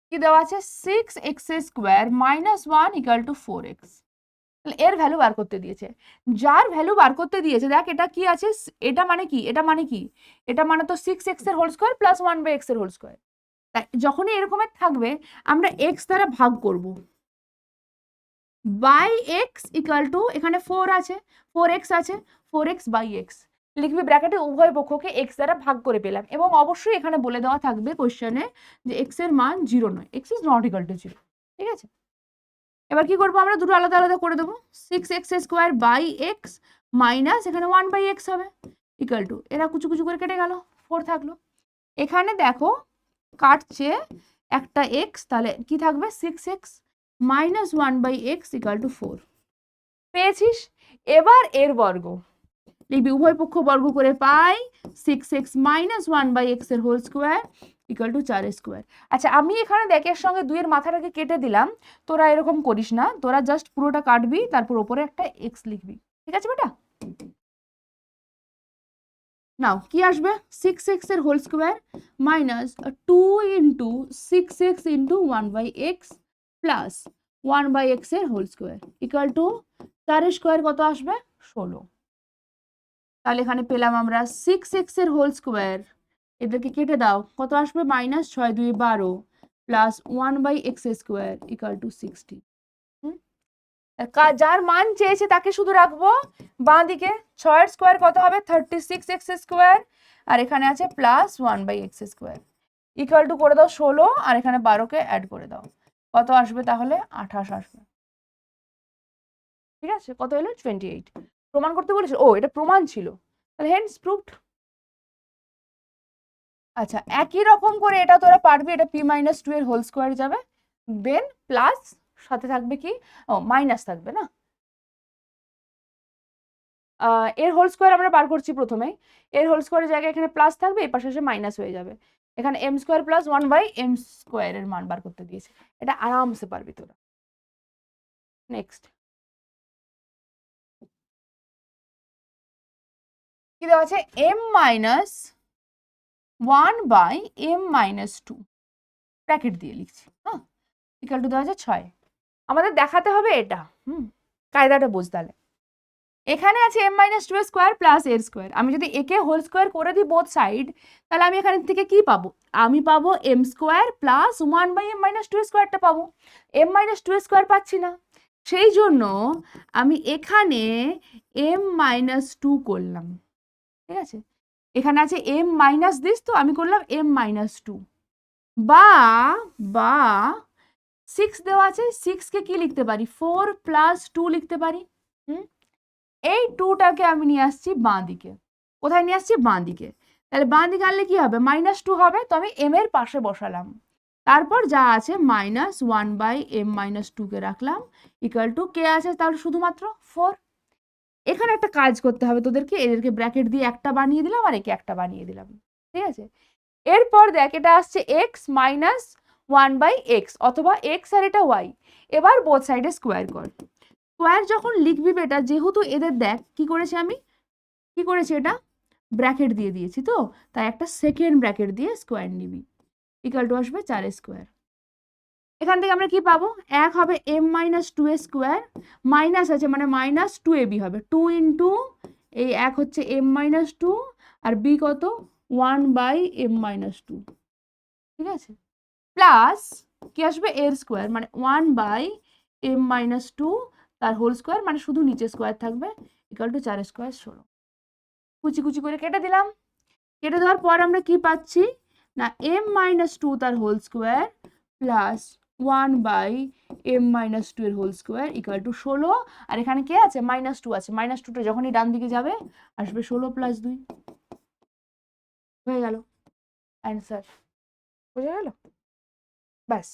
কি দেওয়া আছে, 6x² - 1 = 4x। এর ভ্যালু বার করতে দিয়েছে। যার ভ্যালু বার করতে দিয়েছে, দেখ এটা কি আছে, এটা মানে কি, এটা মানে কি, এটা মানে তো 6x এর হোল স্কয়ার প্লাস 1/x এর হোল স্কয়ার। তাই যখনই এরকমের থাকবে আমরা x দ্বারা ভাগ করব, বাই x ইকুয়াল টু, এখানে 4 আছে, 4x আছে, 4x বাই x লিখবি ব্র্যাকেটে, উভয় পক্ষকে x দ্বারা ভাগ করে পেলাম। এবং অবশ্যই এখানে বলে দেওয়া থাকবে কোশ্চেনে যে x এর মান 0 নয়, x is not equal to 0। ঠিক আছে, এবার কি করবো, আমরা দুটো আলাদা আলাদা করে দেবো। 6x² বাই x মাইনাস এখানে 1/x হবে ইকুয়াল টু, এরা কুচু কুচু করে কেটে গেল, 4 থাকলো। এখানে দেখো কাটছে একটা x, তাহলে কি থাকবে, 6x minus 1/x equal to 4 পেয়েছিস। এবার এর বর্গ লিখবি, উভয় পক্ষ বর্গ করে পাই 6x মাইনাস 1/x এর whole square equal two 4x²। আচ্ছা, আমি এখানে দেখের সঙ্গে 2 এর মাথাটাকে কেটে দিলাম, তোরা এরকম করিস না, তোরা জাস্ট পুরোটা কাটবি, তারপর ওপরে একটা x লিখবি। ঠিক আছে বেটা, নাও কি আসবে, 6x এর whole square minus 2 into 6x into 1/x plus 1/x এর হোল স্কোয়ার ইকুয়াল টু 4 কত আসবে, 16। তাহলে এখানে পেলাম আমরা 6x এর হোল স্কোয়ার, এদেরকে কেটে দাও, কত আসবে, minus 6 2 12 plus 1/x² equal to 60। যার মান চেয়েছে তাকে শুধু রাখবো বাঁ দিকে, 6 স্কোয়ার কত হবে, 36x², আর এখানে আছে প্লাস 1/x² ইকুয়াল টু করে দাও 16, আর এখানে 12কে অ্যাড করে দাও, কত আসবে তাহলে, 28 আসবে। ঠিক আছে, কত হলো, 28। প্রমাণ করতে বলেছিল, ও এটা প্রমাণ ছিল, তাহলে হেন্স প্রুভড। আচ্ছা, একই রকম করে এটা তোরা পারবি, এটা p-2 এর হোল স্কোয়ার যাবে, দেন প্লাস সাথে থাকবে কি, ও মাইনাস থাকবে না, এর হোল স্কোয়ার আমরা বার করছি প্রথমে, এর হোল স্কোয়ারের জায়গায় এখানে প্লাস থাকবে, এই পাশে এসে মাইনাস হয়ে যাবে, এখানে m² প্লাস 1/m² এর মান বার করতে দিয়েছে, এটা আরামসে পারবি তোরা। নেক্সট কি দেওয়া আছে, m-1/m-2 ব্র্যাকেট দিয়ে লিখছি, হ্যাঁ, ইকুয়াল টু দেওয়া আছে 6। আমাদের দেখাতে হবে এটা, কায়দাটা বুঝ তাহলে। এখানে আছে m-2² প্লাস এর স্কোয়ার, আমি যদি একে হোল স্কোয়ার করে দিই বোথ সাইড, তাহলে আমি এখান থেকে কি পাবো, আমি পাবো m² প্লাস 1/m-2² পাবো, m-2² পাচ্ছি না, সেই জন্য আমি এখানে m-2 করলাম। ঠিক আছে, এখানে আছে m- দিস, তো আমি করলাম m-2, বা 6 দেওয়া আছে, 6 কে কি লিখতে পারি, 4 প্লাস 2 লিখতে পারি। এই 2টাকে আমি নিয়ে আসছি বাঁ দিকে, কোথায় নিয়ে আসছি, বাঁ দিকে, তাহলে বাঁ দিকে আনলে কি হবে, -2 হবে, তো আমি m এর পাশে বসালাম, তারপর যা আছে -1/m-2 কে রাখলাম ইকুয়াল টু কে আছে তাহলে শুধুমাত্র 4। এখানে একটা কাজ করতে হবে তোদেরকে, এদেরকে ব্র্যাকেট দিয়ে একটা বানিয়ে দিলাম আর একে একটা বানিয়ে দিলাম। ঠিক আছে, এরপর দেখ এটা আসছে x মাইনাস 1/x অথবা x আর এটা y, এবার বোথ সাইডে স্কোয়ার কর। স্কোয়ার যখন লিখবি বেটা, যেহেতু এদের দেখ কি করেছি আমি, কি করেছি, এটা ব্র্যাকেট দিয়ে দিয়েছি, তো তাই একটা সেকেন্ড ব্র্যাকেট দিয়ে স্কোয়ার নিবি, ইকুয়াল টু আসবে 4² এখান থেকে আমরা কি পাবো, এক হবে m-2² মাইনাস আছে মানে -2ab হবে, 2 ইন্টু এই এক হচ্ছে m-2 আর b কত 1/m-2। ঠিক আছে, প্লাস কি আসবে এর স্কোয়ার মানে 1/m-2 তার হোল স্কোয়ার, মানে শুধু নিচে স্কোয়ার থাকবে ইকুয়াল টু 4² 16। কুচি কুচি করে কেটে দিলাম, কেটে দেওয়ার পর আমরা কি পাচ্ছি না, m-2 তার হোল স্কোয়ার প্লাস 1/m-2 এর হোল স্কোয়ার ইকুয়াল টু 16, আর এখানে কে আছে, -2 আছে, -2টা যখনই ডান দিকে যাবে আসবে 16 প্লাস 2, হয়ে গেল অ্যান্সার। বুঝে গেল, ব্যাস।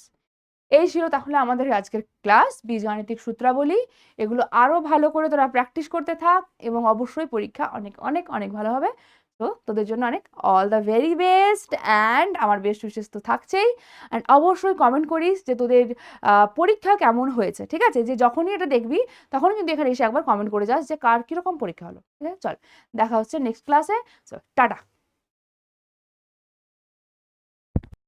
এই ছিল তাহলে আমাদের আজকের ক্লাস, বীজগাণিতিক সূত্রাবলী। এগুলো আরো ভালো করে তোরা প্র্যাকটিস করতে থাক এবং অবশ্যই পরীক্ষা অনেক অনেক অনেক ভালো হবে। তো তোদের জন্য অনেক all the very best, and আমার বেস্ট উইশেস তো থাকছেই। অ্যান্ড অবশ্যই কমেন্ট করিস যে তোদের পরীক্ষা কেমন হয়েছে। ঠিক আছে, যে যখনই এটা দেখবি তখন কিন্তু এখানে এসে একবার কমেন্ট করে যাস যে কার কিরকম পরীক্ষা হলো। ঠিক আছে, চল দেখা হচ্ছে নেক্সট ক্লাসে, টাটা।